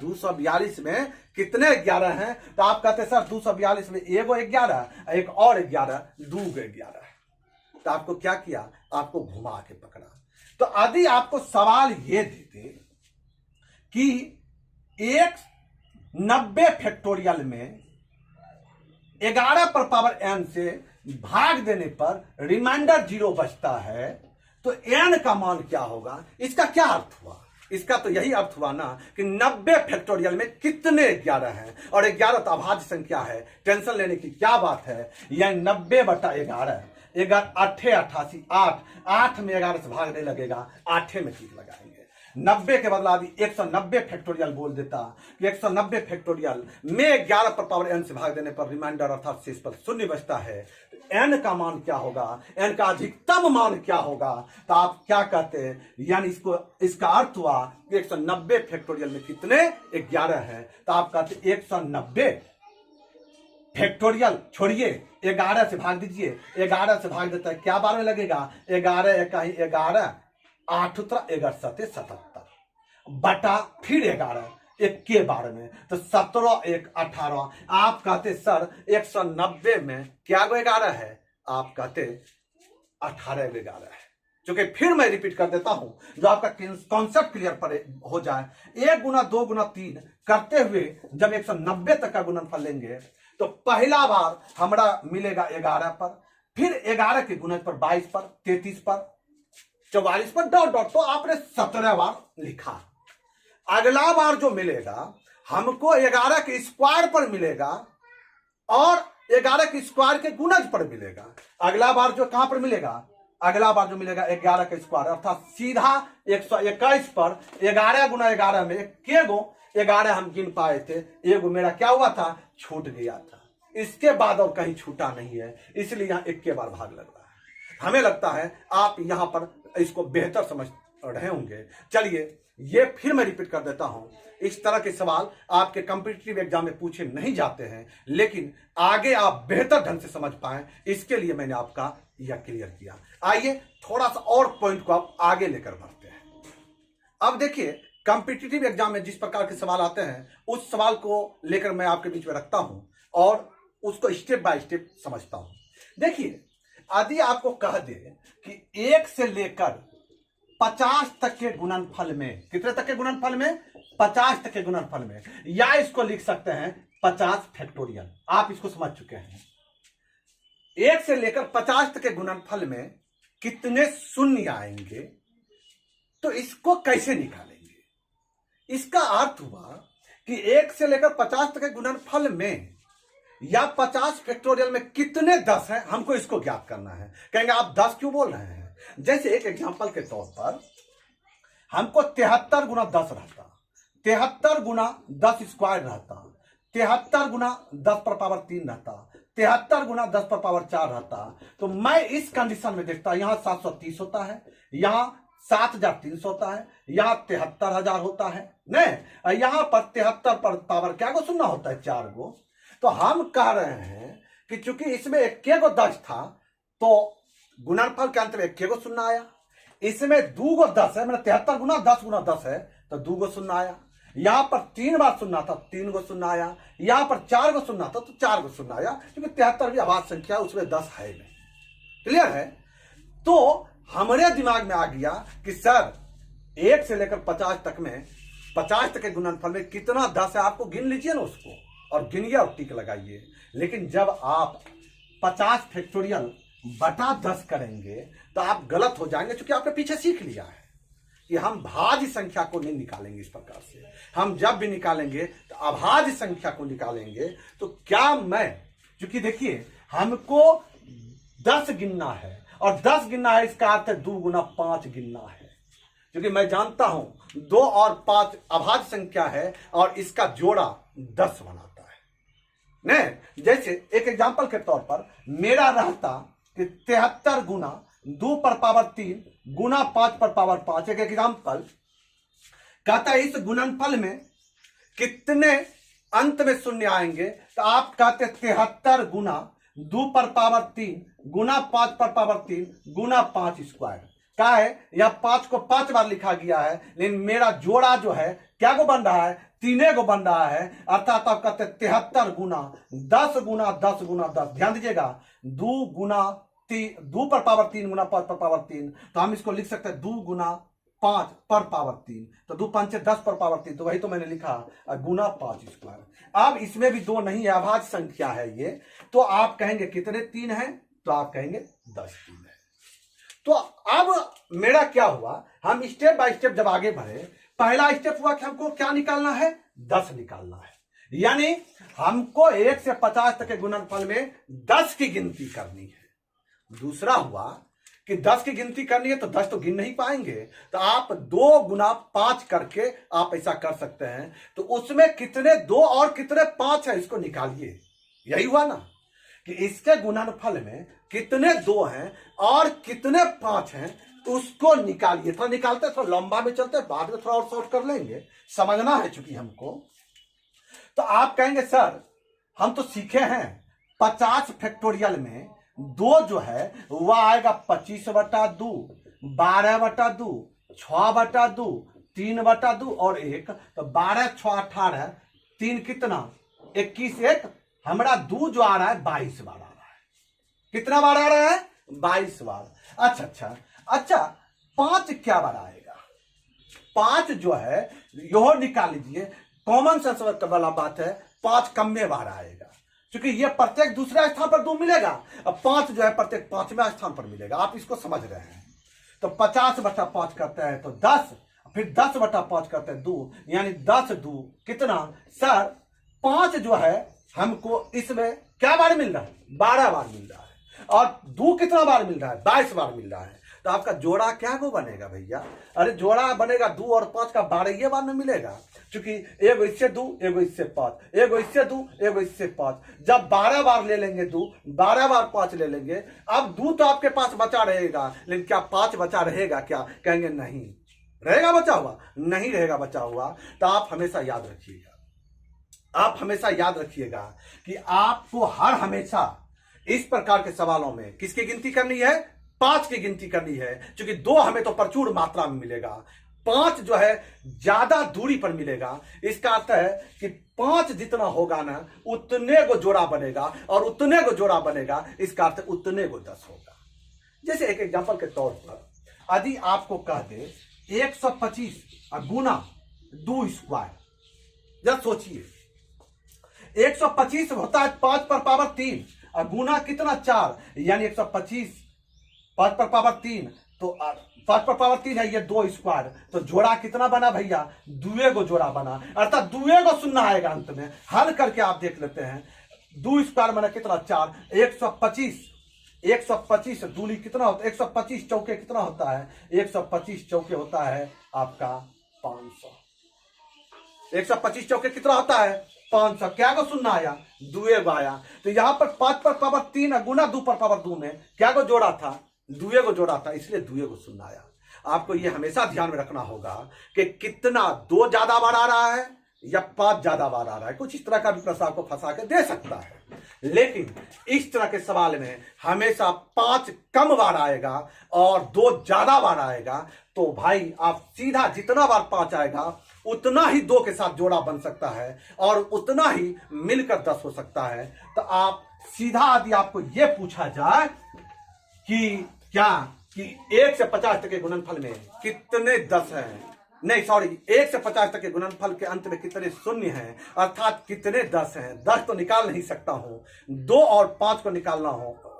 242 में कितने 11 हैं। तो आप कहते सर 242 में एगो 11, एक और 11, 2 गो 11 है। तो आपको क्या किया, आपको घुमा के पकड़ा। तो यदि आपको सवाल ये देते कि 190 फैक्टोरियल में 11 पर पावर n से भाग देने पर रिमाइंडर 0 बचता है तो n का मान क्या होगा। इसका क्या अर्थ हुआ, इसका तो यही अर्थ हुआ ना कि 90 फैक्टोरियल में कितने 11 हैं, और 11 तो अभाज्य संख्या है, टेंशन लेने की क्या बात है। यानी 90 बटा 11, 88, 8 में 11 से भागने लगेगा, 8 में टिक लगाएंगे। 90 के बदला यदि 190 फैक्टोरियल बोल देता कि 190 फैक्टोरियल में 11 पर पावर n से भाग देने पर रिमाइंडर अर्थात शेष पर 0 बचता है, n का मान क्या होगा, n का अधिकतम मान क्या होगा। तो आप क्या कहते हैं, यानी इसका अर्थ हुआ कि 190 फैक्टोरियल में कितने 11 हैं। तो आप कहते 190 फैक्टोरियल छोड़िए, 11 से भाग दीजिए, 11 से भाग देता है क्या बार में लगेगा, 11 इकाई 11, 8 11 77 बटा फिर 11 एक के बार में, तो 17 1 18। आप कहते सर 190 में क्या गो 11 है, आप कहते 18 गो 11 है। क्योंकि फिर मैं रिपीट कर देता हूं जो आपका कॉन्सेप्ट क्लियर पर हो जाए, 1 गुना 2 गुना 3 करते हुए जब 190 तक का गुणनफल लेंगे तो पहला बार हमारा मिलेगा 11 पर, फिर 11 के गुणज पर 22 पर, 33 पर, 44 पर, डॉट। तो आपने 17 बार लिखा। अगला बार जो मिलेगा हमको 11 के स्क्वायर पर मिलेगा और 11 के स्क्वायर के गुणज पर मिलेगा। अगला बार जो कहां पर मिलेगा, अगला बार जो मिलेगा 11 का स्क्वायर अर्थात सीधा 121 पर 11 गुना 11 में के गो 11 हम गिन पाए थे, एगो मेरा क्या हुआ था, छूट गया था। इसके बाद और कहीं छूटा नहीं है, इसलिए यहां 1 बार भाग लग रहा है। हमें लगता है आप यहां पर इसको बेहतर समझ रहे होंगे। चलिए ये फिर मैं रिपीट कर देता हूं, इस तरह के सवाल आपके कॉम्पिटिटिव एग्जाम में पूछे नहीं जाते हैं, लेकिन आगे आप बेहतर ढंग से समझ पाए इसके लिए मैंने आपका यह क्लियर किया। आइए थोड़ा सा और पॉइंट को आप आगे लेकर बढ़ते हैं। अब देखिए कॉम्पिटिटिव एग्जाम में जिस प्रकार के सवाल आते हैं उस सवाल को लेकर मैं आपके बीच में रखता हूं और उसको स्टेप बाय स्टेप समझता हूं। देखिए यदि आपको कह दे कि 1 से लेकर 50 तक के गुणनफल में, कितने तक के गुणनफल में, 50 तक के गुणनफल में, या इसको लिख सकते हैं 50 फैक्टोरियल। आप इसको समझ चुके हैं। 1 से लेकर 50 तक के गुणनफल में कितने शून्य आएंगे, तो इसको कैसे निकालेंगे। इसका अर्थ हुआ कि 1 से लेकर 50 तक के गुणनफल में या 50 फैक्टोरियल में कितने 10 हैं, हमको इसको ज्ञात करना है। कहेंगे आप 10 क्यों बोल रहे हैं। जैसे एक एग्जांपल के तौर पर हमको 73 गुना 10 रहता, 73 गुना 10 स्क्वायर रहता, 73 गुना 10 पर पावर 3 रहता, 73 गुना 10 पर पावर 4 रहता। तो मैं इस कंडीशन में देखता यहां 730 होता है, यहां 7300 होता है, यहां 73000 होता है, नहीं यहां पर 73 पर पावर क्या गो सुनना होता है, 4 गो। तो हम कह रहे हैं कि चूंकि इसमें 1 गो 10 था तो गुणनफल के अंत में 1 गो शून्य आया, इसमें 2 गो 10 है, मैंने 73 गुना 10 गुना 10 है तो 2 गो शून्य आया, यहां पर 3 बार शून्य था 3 गो शून्य आया, यहां पर 4 गो शून्य था तो 4 गो शून्य आया, क्योंकि 73 भी अभाज्य संख्या उसमें 10 है नहीं। क्लियर है। तो हमारे दिमाग में आ गया कि सर 1 से लेकर 50 तक में 50 तक के गुणनफल में कितना 10 है, आपको गिन लीजिए ना उसको और गिनिए और टिक लगाइए। लेकिन जब आप 50 फैक्टोरियल बटा 10 करेंगे तो आप गलत हो जाएंगे, क्योंकि आपने पीछे सीख लिया है कि हम भाज्य संख्या को नहीं निकालेंगे इस प्रकार से। हम जब भी निकालेंगे तो अभाज्य संख्या को निकालेंगे। तो क्या मैं, क्योंकि देखिए हमको 10 गिनना है और 10 गिनना है, इसका अर्थ है 2 गुना 5 गिनना है, क्योंकि मैं जानता हूं 2 और 5 अभाज्य संख्या है और इसका जोड़ा 10 बनाता है। नहीं, जैसे एक एग्जांपल के तौर पर मेरा रहता कि 73 गुना 2 पर पावर 3 गुना 5 पर पावर 5। एक एग्जांपल कहता है इस गुणनफल में कितने अंत में शून्य आएंगे, तो आप कहते 73 गुना 2 पर पावर 3 गुना 5 पर पावर 3 गुना 5 स्क्वायर। क्या है, यह 5 को 5 बार लिखा गया है, लेकिन मेरा जोड़ा जो है क्या को बन रहा है, 3 को बन रहा है। अर्थात आप कहते 73 गुना 10 गुना 10 गुना 10। ध्यान दीजिएगा, 2 गुना 3, 2 पर पावर 3 गुना 5 पर पावर 3, तो हम इसको लिख सकते हैं 2 गुना 5 पर पावर 3, तो 2 5 10 पर पावर 3, तो वही तो मैंने लिखा गुना 5 स्क्वायर। अब इसमें भी 2 नहीं है, अभाज्य संख्या है ये, तो आप कहेंगे कितने 3 है, तो आप कहेंगे 10 3 है। तो अब मेरा क्या हुआ, हम स्टेप बाय स्टेप जब आगे बढ़े, पहला स्टेप हुआ कि हमको क्या निकालना है, 10 निकालना है, यानी हमको 1 से 50 तक के गुणनफल में 10 की गिनती करनी है। दूसरा हुआ कि 10 की गिनती करनी है, तो 10 तो गिन नहीं पाएंगे, तो आप 2 गुना 5 करके आप ऐसा कर सकते हैं। तो उसमें कितने 2 और कितने 5 है, इसको निकालिए। यही हुआ ना कि इसके गुणनफल में कितने 2 हैं और कितने 5 हैं, उसको निकालिए। थोड़ा निकालते थोड़ा लंबा में चलते, बाद में थोड़ा और शॉर्ट कर लेंगे, समझना है चूंकि हमको। तो आप कहेंगे सर हम तो सीखे हैं 50 फैक्टोरियल में 2 जो है वह आएगा 25/2, 12/2, 6/2, 3/2 और 1, तो 12 6 18, 3 कितना 21, 1 हमारा 2 जो आ रहा है 22 बार आ रहा है। कितना बार आ रहा है, 22 बार। अच्छा 5 क्या बार आएगा, 5 जो है यह निकाल लीजिए, कॉमन सेंस वाला बात है, 5 कम में बार आएगा, क्योंकि ये प्रत्येक दूसरे स्थान पर 2 मिलेगा, अब 5 जो है प्रत्येक 5वें स्थान पर मिलेगा। आप इसको समझ रहे हैं। तो 50/5 करते हैं तो 10, फिर 10/5 करते हैं 2, यानी 10 2 कितना सर 5 जो है हमको इसमें क्या बार मिल रहा है, 12 बार मिल रहा है, और 2 कितना बार मिल रहा है, 22 बार मिल रहा है। तो आपका जोड़ा क्या को बनेगा भैया, अरे जोड़ा बनेगा 2 और 5 का 12 बार में मिलेगा, क्योंकि एगो इससे 2 एगो इससे 5, एगो इससे 2 एगो इससे 5। जब 12 बार ले लेंगे 2, 12 बार 5 ले लेंगे, अब 2 तो आपके पास बचा रहेगा, लेकिन क्या 5 बचा रहेगा क्या, कहेंगे नहीं रहेगा बचा हुआ, नहीं रहेगा बचा हुआ। तो आप हमेशा याद रखिएगा, आप हमेशा याद रखिएगा कि आपको हर हमेशा इस प्रकार के सवालों में किसकी गिनती करनी है, 5 की गिनती करनी है, क्योंकि 2 हमें तो प्रचुर मात्रा में मिलेगा, 5 जो है ज्यादा दूरी पर मिलेगा। इसका अर्थ है कि 5 जितना होगा ना उतने को जोड़ा बनेगा, और उतने को जोड़ा बनेगा, इसका अर्थ उतने को 10 होगा। जैसे एक एग्जांपल के तौर पर यदि आपको कह दे 125 गुना 2 स्क्वायर, जब सोचिए 125 होता है 5 पर पावर 3 और गुना कितना 4, यानी 125 5 पर पावर 3, तो 5 पर पावर 3 है, ये 2 स्क्वायर, तो जोड़ा कितना बना भैया, 2 को जोड़ा बना, अर्थात 2 को शून्य आएगा अंत में। हल करके आप देख लेते हैं, 2 स्क्वायर बना कितना 4, 125 दूरी कितना होता है, 125 चौके कितना होता है, 125 चौके होता है आपका 500। 125 चौके कितना होता है 500, क्या को शून्य आया, 2 को आया। तो यहां पर 5 पर पावर 3 गुना 2 पर पावर 2 में क्या को जोड़ा था, 2 को जोड़ा था, इसलिए 2 को शून्य आया। आपको यह हमेशा ध्यान में रखना होगा कि कितना 2 ज्यादा बार आ रहा है या 5 ज्यादा बार आ रहा है। कुछ इस तरह का भी प्रश्न आपको फंसा के दे सकता है, लेकिन इस तरह के सवाल में हमेशा 5 कम बार आएगा और 2 ज्यादा बार आएगा। तो भाई आप सीधा जितना बार 5 आएगा उतना ही 2 के साथ जोड़ा बन सकता है और उतना ही मिलकर 10 हो सकता है। तो आप सीधा यदि आपको यह पूछा जाए कि क्या कि 1 से 50 तक के गुणनफल में कितने 10 हैं, नहीं सॉरी 1 से 50 तक के गुणनफल के अंत में कितने शून्य हैं, अर्थात कितने 10 हैं, 10 तो निकाल नहीं सकता हूं, 2 और 5 को निकालना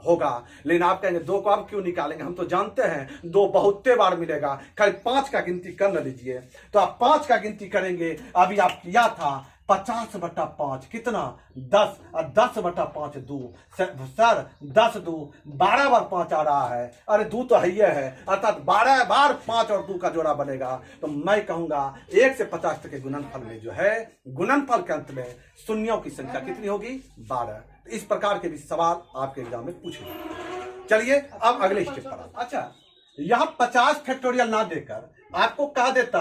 होगा। लेकिन आप कहेंगे 2 को हम क्यों निकालेंगे, हम तो जानते हैं 2 बहुते बार मिलेगा, खाली 5 का गिनती कर न लीजिए। तो आप 5 का गिनती करेंगे, अभी आप किया था 50/5 कितना 10 और 10/5 2 सर 10 2 12 बार 5 आ रहा है। अरे 2 तो है अर्थात 12 बार 5 और 2 का जोड़ा बनेगा। तो मैं कहूंगा 1 से 50 तक के गुणनफल में जो है गुणनफल के अंत में शून्यों की संख्या कितनी होगी 12। इस प्रकार के भी सवाल आपके एग्जाम में पूछे। चलिए अब अगले स्टेप पर। अच्छा यहां 50 फैक्टोरियल ना देकर आपको कहा देता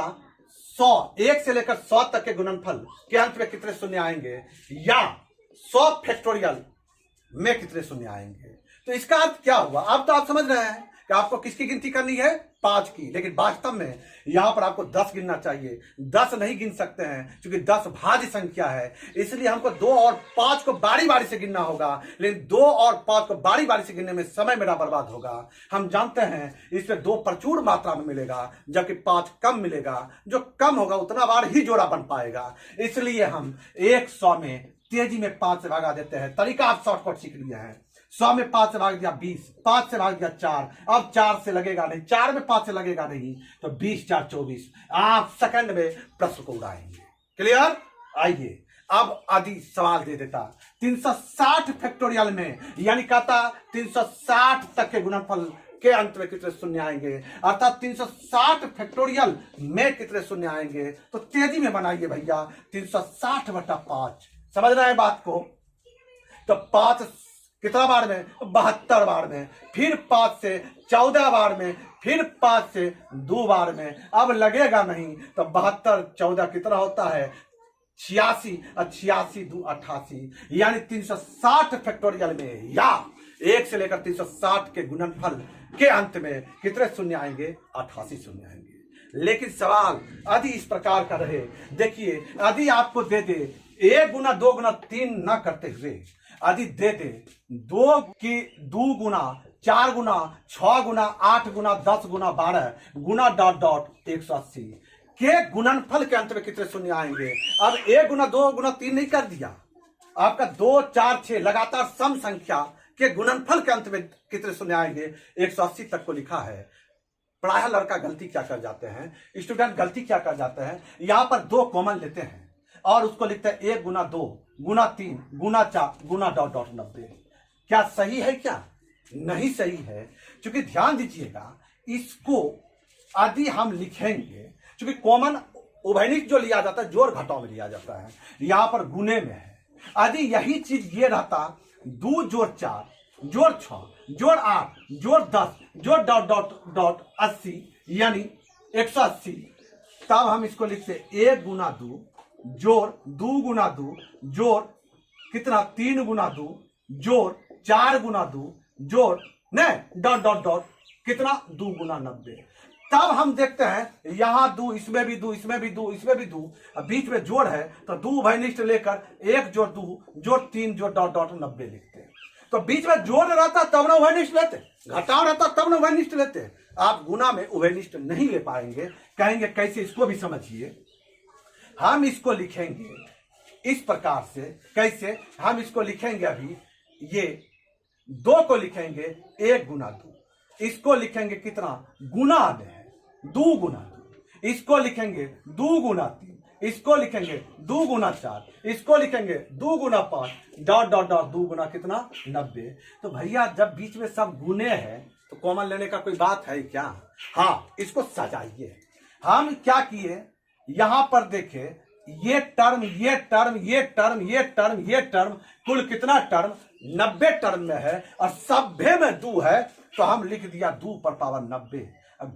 100 1 से लेकर 100 तक के गुणनफल के अंत में कितने शून्य आएंगे या 100 फैक्टोरियल में कितने शून्य आएंगे। तो इसका अर्थ क्या हुआ। अब तो आप समझ रहे हैं कि आपको किसकी गिनती करनी है 5 की। लेकिन वास्तव में यहां पर आपको 10 गिनना चाहिए। 10 नहीं गिन सकते हैं क्योंकि 10 भाज्य संख्या है। इसलिए हमको 2 और 5 को बारी बारी से गिनना होगा। लेकिन 2 और 5 को बारी बारी से गिनने में समय मेरा बर्बाद होगा। हम जानते हैं इसमें 2 प्रचुर मात्रा में मिलेगा जबकि 5 कम मिलेगा। जो कम होगा उतना बार ही जोड़ा बन पाएगा। इसलिए हम 100 में तेजी में 5 से भागा देते हैं। तरीका आप शॉर्टकट सीख लिए हैं। 100 में 5 से भाग दिया 20, 5 से भाग दिया 4, अब 4 से लगेगा नहीं, 4 में 5 से लगेगा नहीं, तो 20 4 24। आप सेकंड में प्रश्न को उड़ाएंगे। क्लियर। आइए अब आदि सवाल दे देता 360 फैक्टोरियल में, यानी कहता 360 तक के गुणनफल के अंत में कितने शून्य आएंगे, अर्थात 360 फैक्टोरियल में कितने शून्य आएंगे। तो तेजी में बनाइए भैया। 360/5 समझ रहे हैं बात को। तो 5 कितना बार में 72 बार में, फिर 5 से 14 बार में, फिर 5 से 2 बार में। अब लगेगा नहीं तो 72 14 कितना होता है 86 और 86 2 88, यानी 360 फैक्टोरियल में या 1 से लेकर 360 के गुणनफल के अंत में कितने शून्य आएंगे 88 शून्य आएंगे। लेकिन सवाल यदि इस प्रकार का रहे, देखिए यदि आपको दे दे 1 गुना 2 गुना 3 ना करते हुए यदि दे दे 2 गुना 4 गुना 6 गुना 8 गुना 10 गुना 12 गुना ... 180 के गुणनफल के अंत में कितने शून्य आएंगे। अब 1 गुना 2 गुना 3 नहीं कर दिया, आपका 2 4 6 लगातार सम संख्या के गुणनफल के अंत में कितने शून्य आएंगे 180 तक को लिखा है। प्रायः लड़का गलती क्या कर जाते हैं, स्टूडेंट गलती क्या कर जाते हैं, यहां पर 2 कॉमन लेते हैं और उसको लिखते हैं 1 गुना 2 गुना 3 गुना 4 गुना ... 90। क्या सही है क्या? नहीं सही है। क्योंकि ध्यान दीजिएगा इसको यदि हम लिखेंगे, क्योंकि कॉमन उभयनिष्ठ जो लिया जाता है जोड़ घटाव में लिया जाता है, यहां पर गुने में है। यदि यही चीज ये रहता 2 जोड़ 4 जोड़ 6 जोड़ 8 जोड़ 10 जोड़ ... 80 यानी 180, तब हम इसको लिखते 1 गुना 2 जोड़ 2 गुना 2 जोड़ कितना 3 गुना 2 जोड़ 4 गुना 2 जोड़ नहीं ... कितना 2 गुना 90। तब हम देखते हैं यहां 2, इसमें भी 2, इसमें भी 2, इसमें भी 2, बीच में जोड़ है तो 2 उभयनिष्ठ लेकर 1 जोड़ 2 जोड़ 3 जोड़ ... 90 लिखते हैं। तो बीच में जोड़ रहता तब ना उभयनिष्ठ लेते, घटाव रहता तब ना उभयनिष्ठ लेते। आप गुना में उभयनिष्ठ नहीं ले पाएंगे। कहेंगे कैसे, इसको भी समझिए। हम इसको लिखेंगे इस प्रकार से। कैसे हम इसको लिखेंगे, अभी ये 2 को लिखेंगे 1 गुना 2, इसको लिखेंगे कितना गुना में है 2 गुना 2, इसको लिखेंगे 2 गुना 3, इसको लिखेंगे 2 गुना 4, इसको लिखेंगे 2 गुना 5 ... 2 गुना कितना 90। तो भैया जब बीच में सब गुने हैं तो कॉमन लेने का कोई बात है क्या? हाँ, इसको सजाइए। हम क्या किए, यहां पर देखे ये टर्म ये टर्म ये टर्म ये टर्म ये टर्म, कुल कितना टर्म 90 टर्म में है और सभ्य में 2 है, तो हम लिख दिया 2 पर पावर 90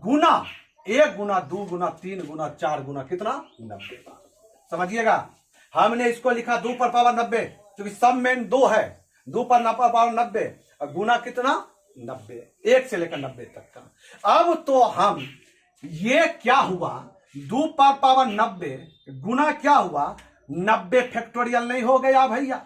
गुना 1 गुना 2 गुना 3 गुना 4 गुना कितना 90। समझिएगा, हमने इसको लिखा 2 पर पावर 90 क्योंकि सब में 2 है, 2 पर पावर 90 और गुना कितना 90, 1 से लेकर 90 तक का। अब तो हम ये क्या हुआ 2 पर पावर 90 गुना क्या हुआ 90 फैक्टोरियल नहीं हो गया भैया।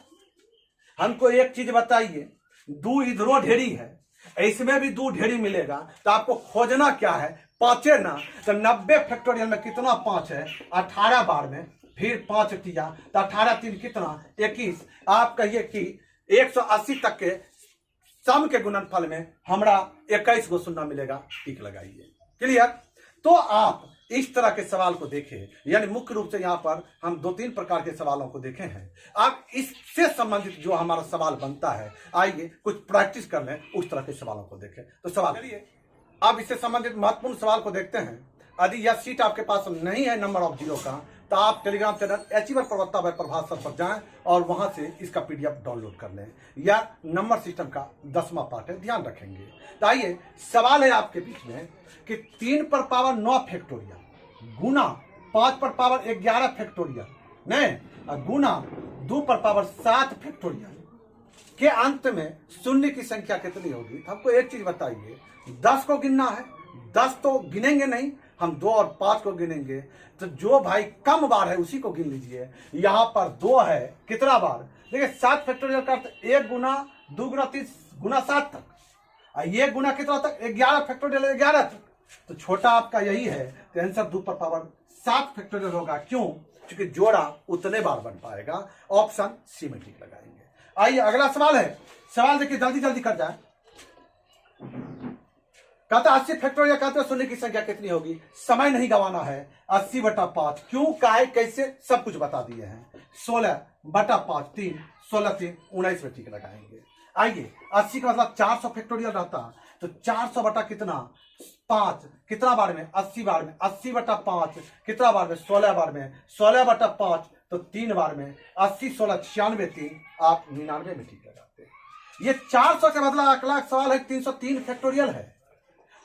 हमको एक चीज बताइए, 2 इधरों ढेरी है, इसमें भी 2 ढेरी मिलेगा, तो आपको खोजना क्या है 5 ना। तो 90 फैक्टोरियल में कितना 5 है 18 बार में, फिर 5 किया तो 18 3 कितना 21। आप कहिए कि 180 तक के सम के गुणनफल में हमरा 21 गो शून्य मिलेगा। टिक लगाइए। क्लियर। तो आप इस तरह के सवाल को देखें। यानी मुख्य रूप से यहाँ पर हम 2-3 प्रकार के सवालों को देखे हैं। आप इससे संबंधित जो हमारा सवाल बनता है, आइए कुछ प्रैक्टिस कर लें, उस तरह के सवालों को देखें। तो सवाल करिए, अब इससे संबंधित महत्वपूर्ण सवाल को देखते हैं। यदि यह सीट आपके पास नहीं है नंबर ऑफ 0 का, तो आप टेलीग्राम चैनल अचीवर प्रवक्ता बाय प्रभात सर पर जाएं और वहां से इसका PDF डाउनलोड कर लें। यह नंबर सिस्टम का 10वां पार्ट है, ध्यान रखेंगे। तो आइए सवाल है आपके बीच में कि 3 पर पावर 9 फैक्टोरियल गुना 5 पर पावर 11 फैक्टोरियल नहीं गुना 2 पर पावर 7 फैक्टोरियल के अंत में शून्य की संख्या कितनी होगी। तो हमको एक चीज बताइए, 10 को गिनना है। 10 तो गिनेंगे नहीं, हम 2 और 5 को गिनेंगे। तो जो भाई कम बार है उसी को गिन लीजिए। यहां पर 2 है, कितना बार देखिए 7 फैक्टोरियल का अर्थ 1 गुना 2 गुना 3 गुना 7 तक, ये गुना कितना तक 11 फैक्टोरियल 11 तक। तो छोटा आपका यही है, तो आंसर 2 पर पावर 7 फैक्टोरियल होगा। क्यों? क्योंकि जोड़ा उतने बार बन पाएगा। ऑप्शन सी में ठीक लगाएंगे। आइए अगला सवाल है। सवाल देखिए, जल्दी जल्दी कर जाए। कहता 80 फैक्टोरियल कहते हैं शून्य की संख्या कितनी होगी। समय नहीं गंवाना है। 80/5 क्यों, काहे, कैसे, सब कुछ बता दिए हैं। 16/5 3 16 3 19 में ठीक लगाएंगे। आइए 80 का मतलब 400 फैक्टोरियल रहता, तो 400 बटा कितना 5 कितना बार में 80 बार में। 80/5 कितना बार में 16 बार में। 16/5 तो 3 बार में। 80 16 96 3 आप 99 में ठीक लगाते हैं। ये 400 के बदला अगला सवाल है 303 फैक्टोरियल है।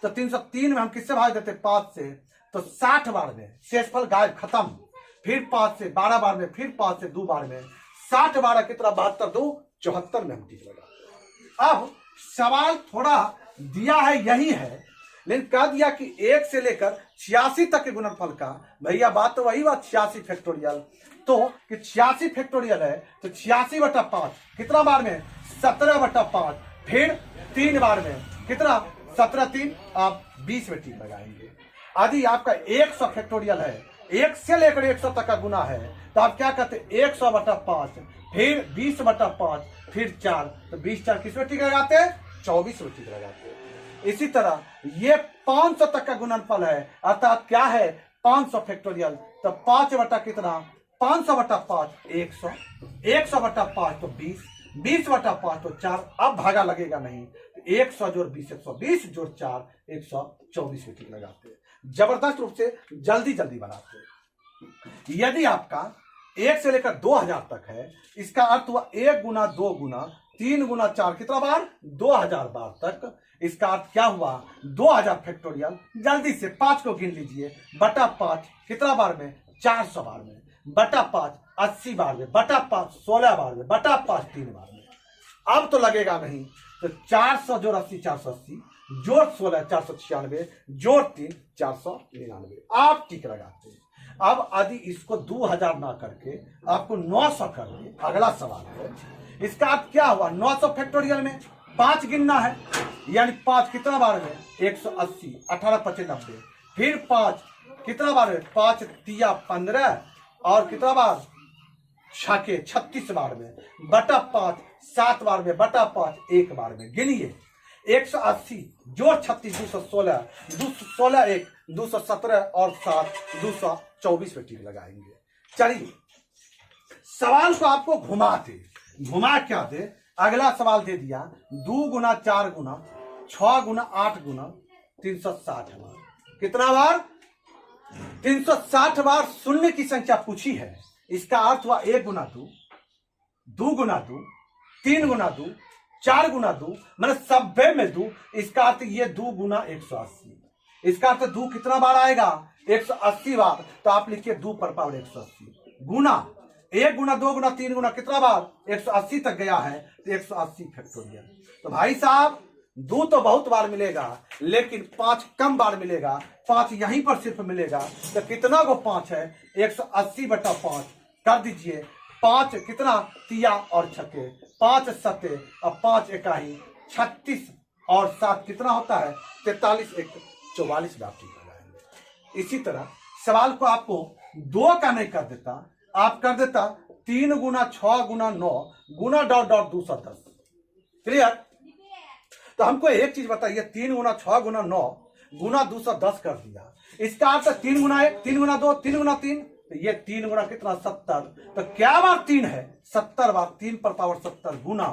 तो 303 में हम किससे भाग देते 5 से, तो 60 बार में। शेषफल गायब खत्म। फिर 5 से 12 बार में, फिर 5 से 2 बार में। 60 12 कितना 72 2 74 में हम ठीक लगाते हैं। अब सवाल थोड़ा दिया है यही है, लेकिन कह दिया कि 1 से लेकर 86 तक के गुणनफल का। भैया बात तो वही बात 86 फैक्टोरियल। तो कि 86 फैक्टोरियल है तो 86/5 कितना बार में 17/5 फिर 3 बार में कितना 17 3 आप 20 में ठीक लगाएंगे। यदि आपका 100 फैक्टोरियल है, 1 से लेकर 100 तक का गुना है, तो आप क्या कहते हैं 100/5 फिर 20/5 फिर 4, तो 20 4 किस में ठीक लगाते हैं 24 में ठीक लगाते हैं। इसी तरह ये 500 तक का गुणनफल है, अर्थात क्या है 500 फैक्टोरियल। तो 5 बटा कितना 500/5 100, 100/5 तो 20, 20/5 तो 4। अब भागा लगेगा नहीं, 100 जोड़ 20 120 जोड़ 4 124 में ठीक लगाते हैं। जबरदस्त रूप से जल्दी जल्दी बनाते हैं। यदि आपका 1 से लेकर 2000 तक है, इसका अर्थ हुआ 1 गुना 2 गुना 3 गुना 4 कितना बार 2000 बार तक। इसका अर्थ क्या हुआ 2000 फैक्टोरियल। जल्दी से 5 को गिन लीजिए, बटा 5 कितना बार में 400 बार में, बटा 5 80 बार में, बटा 5 16 बार में, बटा 5 3 बार में। अब तो लगेगा नहीं, तो 400 जोड़ 80 480 जोड़ 16 496 जोड़ 3 499 आप टिक लगाते हैं। अब यदि इसको 2000 ना करके आपको 900 कर दे, अगला सवाल है। इसका अर्थ क्या हुआ 900 फैक्टोरियल में 5 गिनना है, यानी 5 कितना बार में 180 18 5 90 फिर 5 कितना बार में 5 3 15 और कितना बार 6 36 बार में, बटा 5 7 बार में, बटा 5 1 बार में। गिनिए 180 जोड़ 36 216 216 1 217 और 7 224 में टिक लगाएंगे। चलिए सवाल को आपको घुमा क्या दे, अगला सवाल दे दिया 2 गुना 4 गुना 6 गुना 8 गुना 360 बार। कितना बार 360 बार शून्य की संख्या पूछी है। इसका अर्थ हुआ 1 गुना 2 2 गुना 2 3 गुना 2 4 गुना 2 मतलब 90 में 2। इसका अर्थ ये 2 गुना 180। इसका अर्थ 2 कितना बार आएगा 180 बार। तो आप लिखिए 2 पर पावर 180 गुना 1 गुना 2 गुना 3 गुना कितना बार 180 तक गया है, तो 180 फैक्टोरियल। तो भाई साहब 2 तो बहुत बार मिलेगा, लेकिन 5 कम बार मिलेगा। 5 यहीं पर सिर्फ मिलेगा। तो कितना को 5 है 180/5 कर दीजिए। 5 कितना 3 और 6 5 7 और 5 इकाई 36 और 7 कितना होता है 43 1 44 में आप ठीक लगाएंगे। इसी तरह सवाल को आपको 2 का नहीं कर देता, आप कर देता 3 गुना 6 गुना 9 गुना डॉट डॉट 210। क्लियर। तो हमको एक चीज बताइए 3 गुना 6 गुना 9 गुना 210 कर दिया। इसका अर्थ 3 गुना 1, 3 गुना 2, 3 गुना 3, तो ये 3 गुना कितना 70। तो क्या बार 3 है 70 बार 3 पर पावर 70 गुना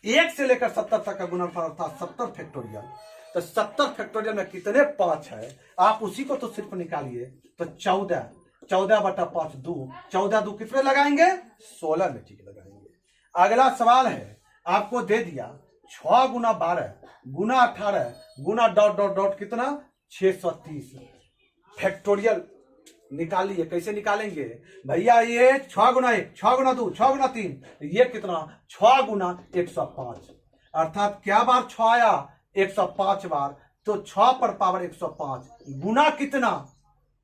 1 से लेकर 70 तक का गुणनफल अर्थात 70 फैक्टोरियल। तो 70 फैक्टोरियल में कितने 5 है आप उसी को तो सिर्फ निकालिए। तो 14, 14 बटा 5 2, 14 2 कितने लगाएंगे 16 में ठीक लगाएंगे। अगला सवाल है आपको दे दिया 6 गुना 12 गुना 18 गुना डॉट डॉट डॉट कितना 630 फैक्टोरियल निकालिए। कैसे निकालेंगे भैया, ये 6 गुना 1, 6 गुना 2, 6 गुना 3, ये कितना 6 गुना 105 अर्थात क्या बार 6 आया 105 बार। तो 6 पर पावर 105 गुना कितना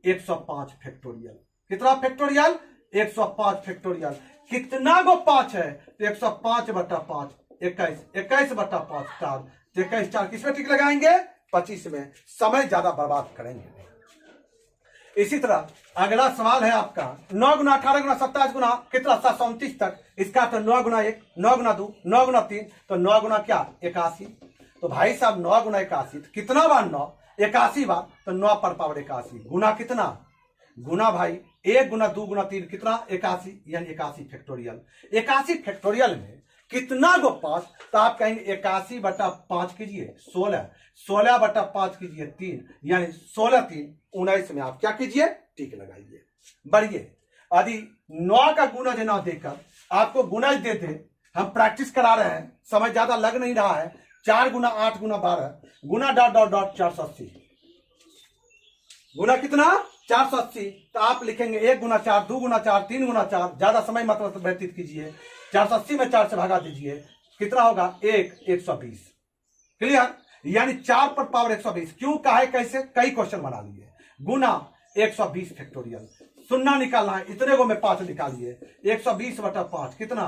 105 फैक्टोरियल। कितना फैक्टोरियल 105 फैक्टोरियल। कितना गो 5 है तो 105 बटा 5 21, 21 बटा 5 4, 21 4 किसमें टिक लगाएंगे 25 में। समय ज्यादा बर्बाद करेंगे। इसी तरह अगला सवाल है आपका 9 गुना 18 गुना 27 गुना कितना 729 तक। इसका तो 9 गुना 1, 9 गुना 2, 9 गुना 3, तो 9 गुना क्या 81। तो भाई साहब 9 गुना 81 तो कितना बार 9 81 बार, तो 9 पर पावर 81 गुना कितना गुना भाई 1 गुना 2 गुना 3 कितना 81 यानी 81 फैक्टोरियल। 81 फैक्टोरियल में कितना गो 5 तो आप कहेंगे 81 बटा 5 कीजिए 16, 16 बटा 5 कीजिए 3 यानी 16 3 19 में आप क्या कीजिए टिक लगाइए। बढ़िए यदि 9 का गुना जो ना देकर आपको गुना दे दे, हम प्रैक्टिस करा रहे हैं समय ज्यादा लग नहीं रहा है। 4 गुना 8 गुना 12 गुना डॉट डॉट डॉट 480 गुना कितना 480। तो आप लिखेंगे 1 गुना 4, 2 गुना 4, 3 गुना 4, ज्यादा समय मतलब व्यतीत कीजिए। 480 में 4 से भगा दीजिए कितना होगा 120। क्लियर, यानी 4 पर पावर 120 क्यों कहा है कैसे कई क्वेश्चन बना लिए। गुना 120 फैक्टोरियल सुन्ना निकालना है इतने को में 5 निकालिए 120 बटा 5 कितना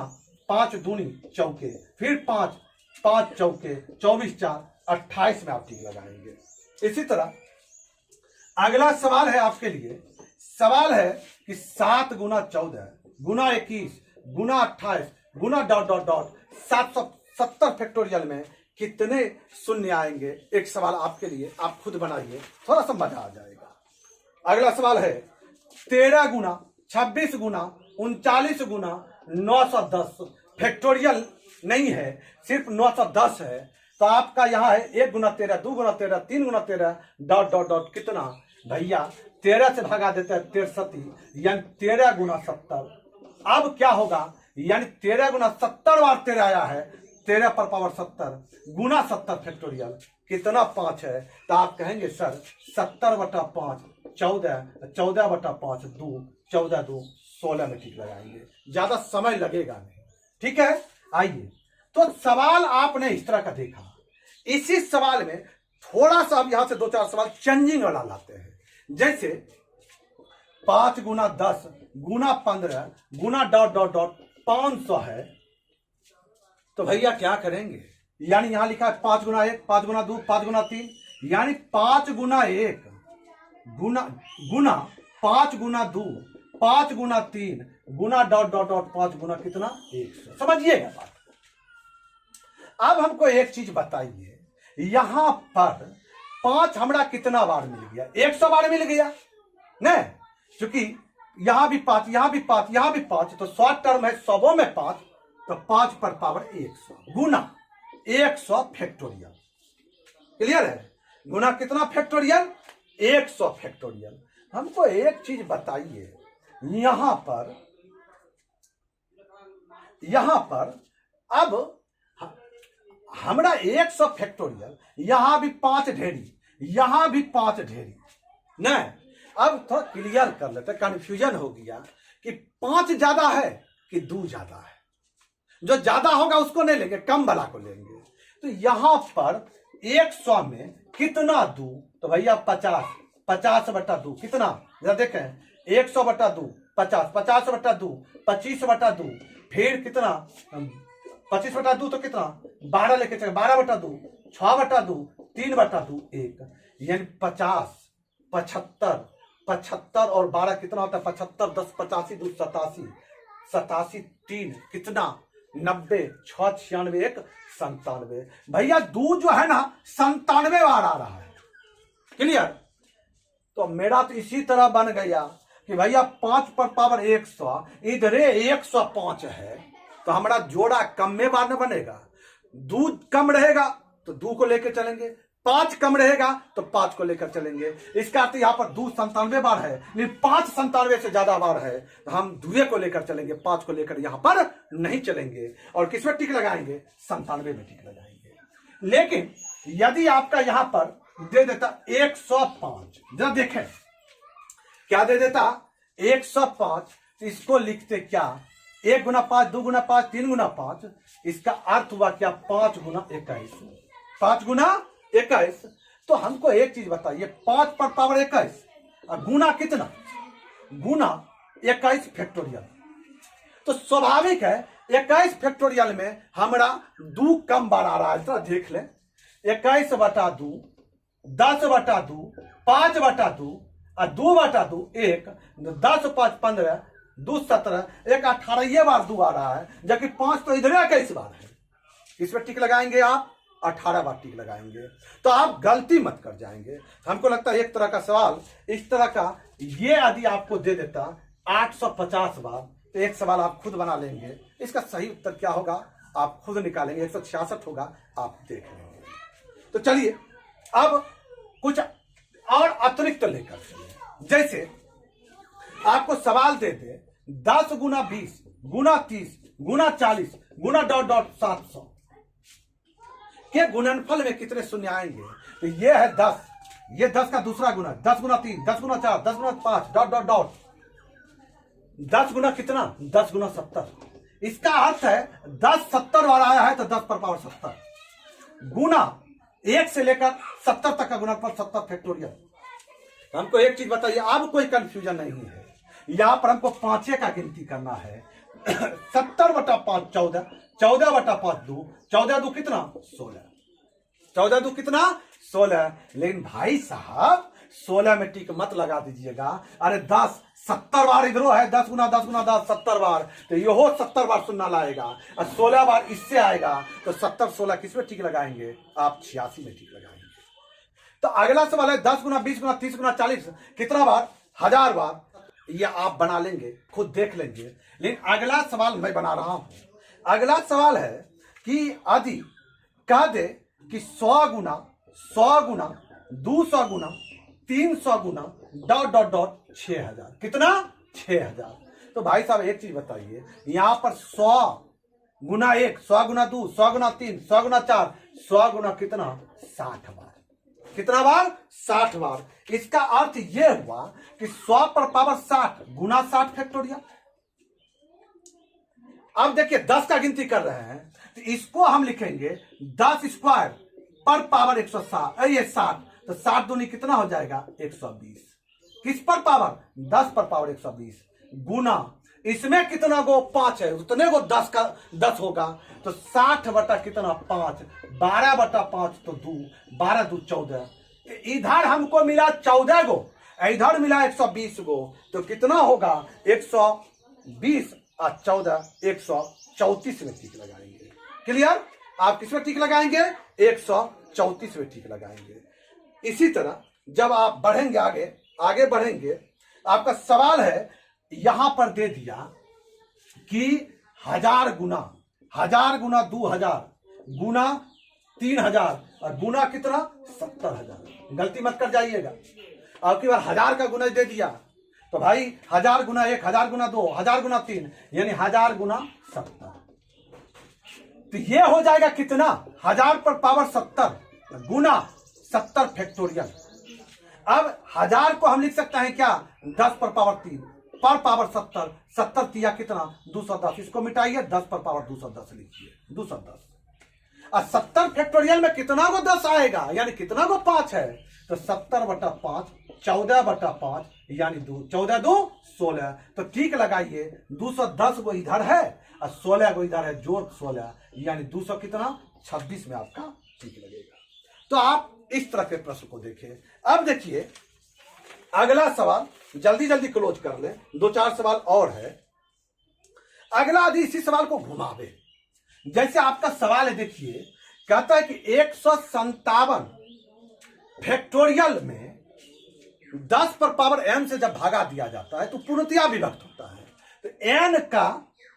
5 दूनी चौके फिर 5 5 चौके 24 4 28 में आप टिक लगाएंगे। इसी तरह अगला सवाल है आपके लिए, सवाल है कि 7 गुना 14 गुना 21 गुना 28 गुना डॉट डॉट डॉट 770 फैक्टोरियल में कितने शून्य आएंगे। एक सवाल आपके लिए, आप खुद बनाइए थोड़ा सा मजा आ जाएगा। अगला सवाल है 13 गुना 26 गुना 39 गुना 910 फैक्टोरियल नहीं है सिर्फ 910 है। तो आपका यहां है 1 गुना 13 2 गुना 13 3 गुना 13 डॉट डॉट डॉट कितना भैया 13 से भगा देते हैं 63 यानी 13 गुना 70। अब क्या होगा यानी 13 गुना 70 बार 13 आया है 13 पर पावर 70 गुना 70 फैक्टोरियल कितना 5 है। तो आप कहेंगे सर 70 बटा 5 14, 14 बटा 5 2, 14 2 16 में ठीक लगाएंगे, ज्यादा समय लगेगा नहीं। ठीक है, आइए तो सवाल आपने इस तरह का देखा। इसी सवाल में थोड़ा सा अब यहां से 2-4 सवाल चेंजिंग वाला लाते हैं। जैसे 5 गुना 10 गुना 15 गुना डॉट डॉट डॉट 500 है। तो भैया क्या करेंगे, यानी यहां लिखा है 5 गुना 1 5 गुना 2 5 गुना 3 यानी 5 गुना 1 गुना गुना 5 गुना 2 5 गुना 3 गुना डॉट डॉट डॉट 5 गुना कितना 100। समझिएगा बात। अब हमको एक चीज बताइए, यहां पर 5 हमरा कितना बार मिल गया 100 बार मिल गया न, क्योंकि यहां भी 5 यहां भी 5 यहां भी 5 तो शॉर्ट टर्म है 100 में 5 तो 5 पर पावर 100 गुना 100 फैक्टोरियल। क्लियर है, गुना कितना फैक्टोरियल 100 फैक्टोरियल। हमको एक चीज बताइए, यहां पर अब हमरा 100 फैक्टोरियल यहां भी 5 ढेरी यहां भी 5 ढेरी न। अब थोड़ा क्लियर कर लेते, कंफ्यूजन हो गया कि 5 ज्यादा है कि 2 ज्यादा है। जो ज्यादा होगा उसको नहीं लेंगे, कम वाला को लेंगे। तो यहां पर 100 में कितना 2 तो भैया 50 50 बटा 2 कितना जरा देखें 100 बटा 2 50 50 बटा 2 25 बटा 2 फिर कितना 25 बटा 2 तो कितना 12 लेके चले 12 बटा 2 6 बटा 2 3 बटा 2 1 यानी 50 75 75 और 12 कितना होता है 75 10 85 2 87 87 3 कितना 90 6 96 1 97। भैया 2 जो है ना 97 बार आ रहा है। क्लियर। तो मेरा तो इसी तरह बन गया कि भैया 5 पर पावर 100, इधरे 105 है, तो हमारा जोड़ा कम में बार न बनेगा। 2 कम रहेगा तो 2 को लेकर चलेंगे, 5 कम रहेगा तो 5 को लेकर चलेंगे। इसका अर्थ यहाँ पर 2 97 बार है, लेकिन 5 97 से ज्यादा बार है, तो हम 2 को लेकर चलेंगे, 5 को लेकर यहाँ पर नहीं चलेंगे। और किसमें टिक लगाएंगे? 97 में टिक लगाएंगे। लेकिन यदि आपका यहां पर दे देता 105, जरा देखें क्या दे देता 105, तो इसको लिखते क्या? 1 गुना 5, 2 गुना 5, 3 गुना 5। इसका अर्थ हुआ क्या? 5 गुना 21। 5 गुना 21। तो हमको एक चीज बताइए, 5 पर पावर 21 और गुना कितना? गुना 21 फैक्टोरियल। तो स्वाभाविक है 21 फैक्टोरियल में हमारा 2 कम बार आ रहा है। तो देख लें, 21 बटा 2, 10 बटा 2, 5 बटा 2 और 2 बटा 2 1, 10 5 15, 2 17, 1 18, ये बार 2 आ रहा है, जबकि 5 तो इधर 21 बार है। इसमें टिक लगाएंगे आप, 18 बार टिक लगाएंगे, तो आप गलती मत कर जाएंगे। हमको लगता है एक तरह का सवाल इस तरह का ये यदि आपको दे देता 850 बार, तो एक सवाल आप खुद बना लेंगे। इसका सही उत्तर क्या होगा आप खुद निकालेंगे। 166 होगा, आप देख लेंगे। तो चलिए अब कुछ और अतिरिक्त लेकर चलिए। जैसे आपको सवाल दे दे 10 गुना 20 गुना 30 गुना 40 गुना ... 700 के गुणनफल में कितने शून्य आएंगे? तो ये है 10, ये 10 का दूसरा गुना, 10 गुना 3, 10 गुना 4, 10 गुना 5 ... 10 गुना कितना? 10 गुना 70। इसका अर्थ है 10 70 बार आया है, तो 10 पर पावर 70 गुना 1 से लेकर 70 तक का गुणनफल 70 फैक्टोरियल। हमको एक चीज बताइए, अब कोई कंफ्यूजन नहीं है। यहां पर हमको 5 का गिनती करना है। 70 बटा 5 14, 14 बटा 5 2, 14 2 कितना? 16, 14 2 कितना? 16। लेकिन भाई साहब 16 में टिक मत लगा दीजिएगा। अरे 10 70 बार इधरो है, 10 गुना 10 गुना 10 70 बार, तो ये हो 70 बार सुनना लाएगा और 16 बार इससे आएगा, तो 70 16 किस में टिक लगाएंगे आप? 86 में टिक लगाएंगे। तो अगला सवाल है 10 गुना 20 गुना 30 गुना 40 कितना बार? 1000 बार। ये आप बना लेंगे, खुद देख लेंगे। लेकिन अगला सवाल मैं बना रहा हूं। अगला सवाल है कि यदि कह दे कि 100 गुना 200 गुना 300 गुना ... 6000 कितना? 6000। तो भाई साहब एक चीज बताइए, यहां पर 100 गुना 1, 100 गुना 2, 100 गुना 3, 100 गुना 4, 100 गुना कितना? 60 बार। कितना बार? 60 बार। इसका अर्थ यह हुआ कि 100 पर पावर 60 गुना 60 फैक्टोरियल। अब देखिए 10 का गिनती कर रहे हैं, तो इसको हम लिखेंगे 10 स्क्वायर पर पावर 160, ये 60, तो 60 दूनी कितना हो जाएगा? 120। किस पर पावर? 10 पर पावर 120 गुना, इसमें कितना गो 5 है, उतने गो 10 का 10 होगा, तो 60 बटा कितना? 5, 12 बटा 5 तो 2, 12 2 14। इधर हमको मिला 14 गो, इधर मिला 120 गो, तो कितना होगा? 120 और 14 134 में टिक लगाएंगे। क्लियर? आप किस में टिक लगाएंगे? 134 में टिक लगाएंगे। इसी तरह जब आप बढ़ेंगे आगे बढ़ेंगे, आपका सवाल है यहां पर दे दिया कि 1000 गुना 2000 गुना 3000 और गुना कितना? 70000। गलती मत कर जाइएगा। आपकी बार 1000 का गुना दे दिया, तो भाई 1000 गुना 1, 1000 गुना 2, 1000 गुना 3, यानी 1000 गुना 70। तो ये हो जाएगा कितना? 1000 पर पावर 70 गुना 70 फैक्टोरियल। अब 1000 को हम लिख सकते हैं क्या? 10 पर पावर 3 पर पावर 70, 70 तिया कितना? 210। इसको मिटाइए, 10 पर पावर 210 लिखिए, 210। और 70 फैक्टोरियल में कितना गो 10 आएगा, यानी कितना गो 5 है? तो 70 बटा 5, 14 बटा 5, यानी 2, 14 2 16। तो ठीक लगाइए, 210 गो इधर है और 16 गो इधर है, जोड़ 16, यानी 200 कितना? 26 में आपका ठीक लगेगा। तो आप इस तरह के प्रश्न को देखें। अब देखिए अगला सवाल, जल्दी जल्दी क्लोज कर ले, 2-4 सवाल और है। अगला यदि इसी सवाल को घुमावे, जैसे आपका सवाल है, देखिए कहता है कि 157 फैक्टोरियल में 10 पर पावर n से जब भागा दिया जाता है तो पूर्णतया विभक्त होता है। तो n का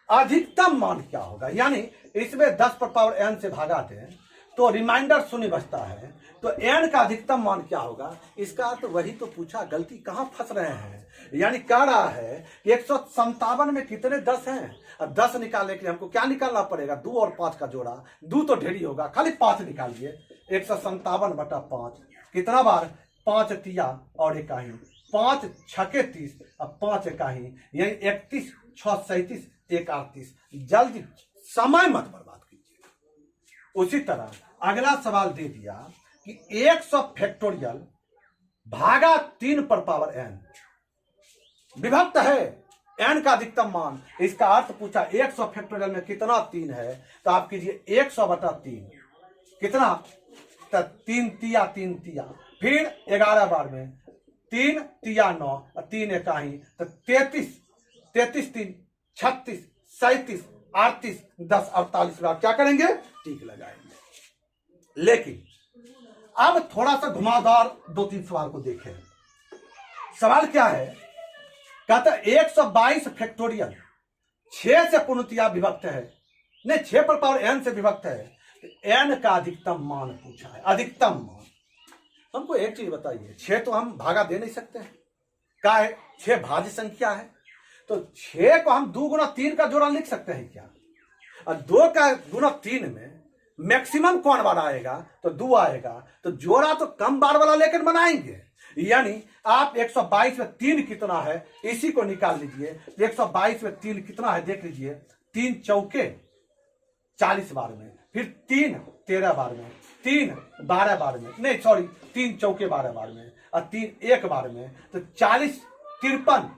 अधिकतम मान क्या होगा, यानी इसमें 10 पर पावर n से भागा दें तो रिमाइंडर शून्य बचता है, तो n का अधिकतम मान क्या होगा। इसका तो वही तो पूछा, गलती कहां फंस रहे हैं। यानी कह रहा है 157 में कितने 10 हैं, अब 10 निकालने के लिए हमको क्या निकालना पड़ेगा, 2 और 5 का जोड़ा, 2 तो ढेरी होगा, खाली 5 निकालिए। 157/5 कितना बार, 5 तिया और इकाही, 5 छके 30 और 5 इकाही, यानी 31 6 37 1 38। जल्दी समय मत बर्बाद कीजिए। उसी तरह अगला सवाल दे दिया कि 100 फैक्टोरियल भागा 3 पर पावर n विभक्त है, n का अधिकतम मान। इसका अर्थ पूछा 100 फैक्टोरियल में कितना 3 है, तो आप कीजिए 100/3 कितना, 3 तिया 3 तिया, फिर 11 बार में 3 तिया 9 और 3 इकाही, तो 33 33 3 36 37 38 10 48 बार क्या करेंगे, टिक लगाएंगे। लेकिन अब थोड़ा सा घुमावदार 2-3 सवाल को देखें। सवाल क्या है, कहता है 122 फैक्टोरियल 6 से पूर्णतया विभक्त है, नहीं 6 पर पावर n से विभक्त है, तो n का अधिकतम मान पूछा है। अधिकतम मान हमको एक चीज बताइए, 6 तो हम भागा दे नहीं सकते हैं, क्या है 6 भाज्य संख्या है, तो 6 को हम 2 गुना 3 का जोड़ा लिख सकते हैं क्या, और 2 का गुना 3 में मैक्सिमम कौन बार आएगा, तो 2 आएगा, तो जोड़ा तो कम बार वाला लेकर बनाएंगे। यानी आप 122 में 3 कितना है इसी को निकाल लीजिए। 122 में 3 कितना है देख लीजिए, 3 चौके 40 बार में, फिर 3 13 बार में, 3 12 बार में, नहीं सॉरी 3 चौके 12 बार में और 3 1 बार में, तो 40 53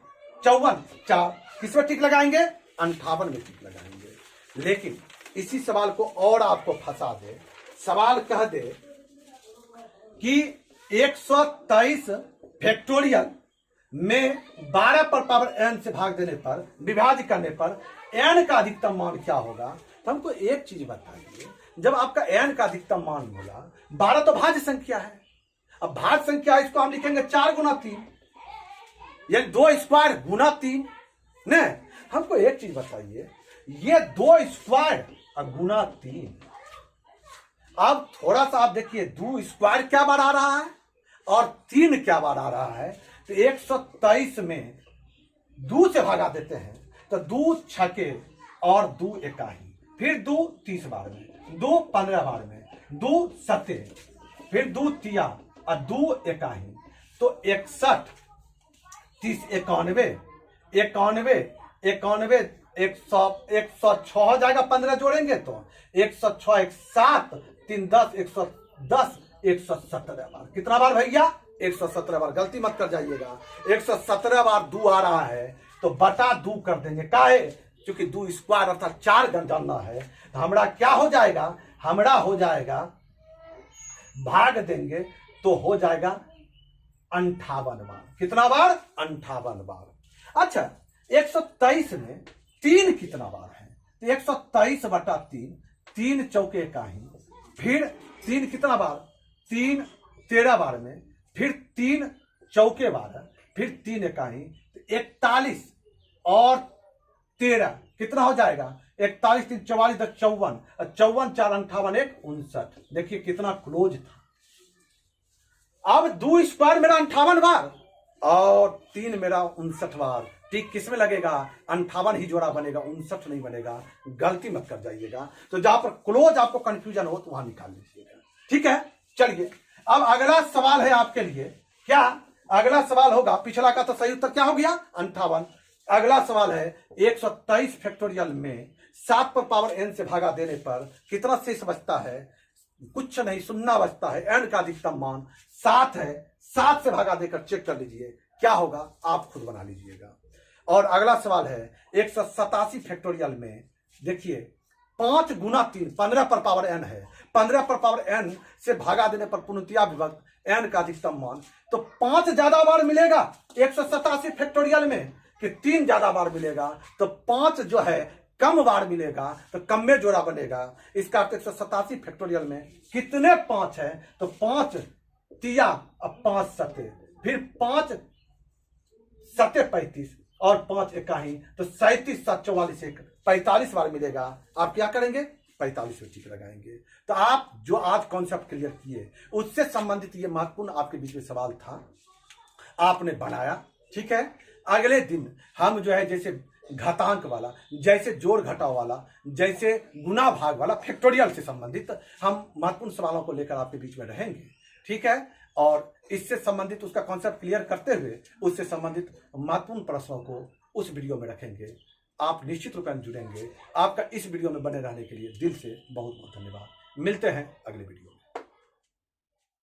54 4 किस में टिक लगाएंगे, 58 में टिक लगाएंगे। लेकिन इसी सवाल को और आपको फंसा दे, सवाल कह दे कि 123 फैक्टोरियल में 12 पर पावर n से भाग देने पर, विभाजित करने पर n का अधिकतम मान क्या होगा। तो हमको एक चीज बताइए, जब आपका n का अधिकतम मान बोला, 12 तो भाज्य संख्या है, अब भाज्य संख्या इसको हम लिखेंगे 4 गुना 3, यानी 2 स्क्वायर गुना 3 ने। हमको एक चीज बताइए, ये 2 स्क्वायर और गुना 3, अब थोड़ा सा आप देखिए 2 स्क्वायर क्या बार आ रहा है और 3 क्या बार आ रहा है, तो 123 में 2 से भागा देते हैं, तो 2 छके और 2 इकाही, फिर 2 30 बार में, 2 15 बार में, 2 सते, फिर 2 तिया और 2 इकाही, तो 61 30 91 91 91 106 हो जाएगा, 15 जोड़ेंगे तो 106 1 7 3 10 110 117 बार। कितना बार भैया, 117 बार। गलती मत कर जाइएगा, 117 बार 2 आ रहा है तो बटा 2 कर देंगे, काहे, क्योंकि 2 स्क्वायर अर्थात 4 गण डालना है। तो हमरा क्या हो जाएगा, हमरा हो जाएगा, भाग देंगे तो हो जाएगा 58 बार। कितना बार, 58 बार। अच्छा 123 में 3 कितना बार है, तो 123/3, 3 चौके इकाही, फिर 3 कितना बार, 3 13 बार में, फिर 3 चौके 12, फिर 3 इकाही, 41 और 13 कितना हो जाएगा, 41 3 44 10 54, 54 4 58 1 59। देखिए कितना क्लोज था। अब 2 स्क्वायर मेरा 58 बार और 3 मेरा 59 बार। ठीक किस में लगेगा, 58 ही जोड़ा बनेगा, 59 नहीं बनेगा। गलती मत कर जाइएगा, तो जहां पर क्लोज आपको कंफ्यूजन हो तो वहां निकाल लीजिएगा। ठीक है, चलिए अब अगला सवाल है आपके लिए, क्या अगला सवाल होगा, पिछला का तो सही उत्तर क्या हो गया, 58। अगला सवाल है 123 फैक्टोरियल में 7 पर पावर n से भागा देने पर कितना शेष बचता है, कुछ नहीं, शून्य बचता है। n का अधिकतम मान 7 है, 7 से भागा देकर चेक कर लीजिए क्या होगा, आप खुद बना लीजिएगा। और अगला सवाल है 187 फैक्टोरियल में, देखिए 5 गुना 3 15 पर पावर n है, 15 पर पावर n से भागा देने पर पूर्णतया विभक्त n का अधिकतम मान, तो 5 ज्यादा बार मिलेगा 187 फैक्टोरियल में कि 3 ज्यादा बार मिलेगा, तो 5 जो है कम बार मिलेगा, तो कम में जोड़ा बनेगा। इसका अर्थ 187 फैक्टोरियल में कितने 5 है, तो 5 तिया और 5 सते, फिर 5 सत्ते 35 और 5 इक्काही, तो 37 7 44 1 45 बार मिलेगा। आप क्या करेंगे? 45 में टिक लगाएंगे। तो आप जो आज कॉन्सेप्ट क्लियर किए उससे संबंधित ये महत्वपूर्ण आपके बीच में सवाल था, आपने बनाया, ठीक है। अगले दिन हम जो है जैसे घातांक वाला, जैसे जोड़ घटाव वाला, जैसे गुना भाग वाला, फैक्टोरियल से संबंधित हम महत्वपूर्ण सवालों को लेकर आपके बीच में रहेंगे, ठीक है। और इससे संबंधित उसका कॉन्सेप्ट क्लियर करते हुए उससे संबंधित महत्वपूर्ण प्रश्नों को उस वीडियो में रखेंगे। आप निश्चित रूप में जुड़ेंगे। आपका इस वीडियो में बने रहने के लिए दिल से बहुत बहुत धन्यवाद। मिलते हैं अगले वीडियो में।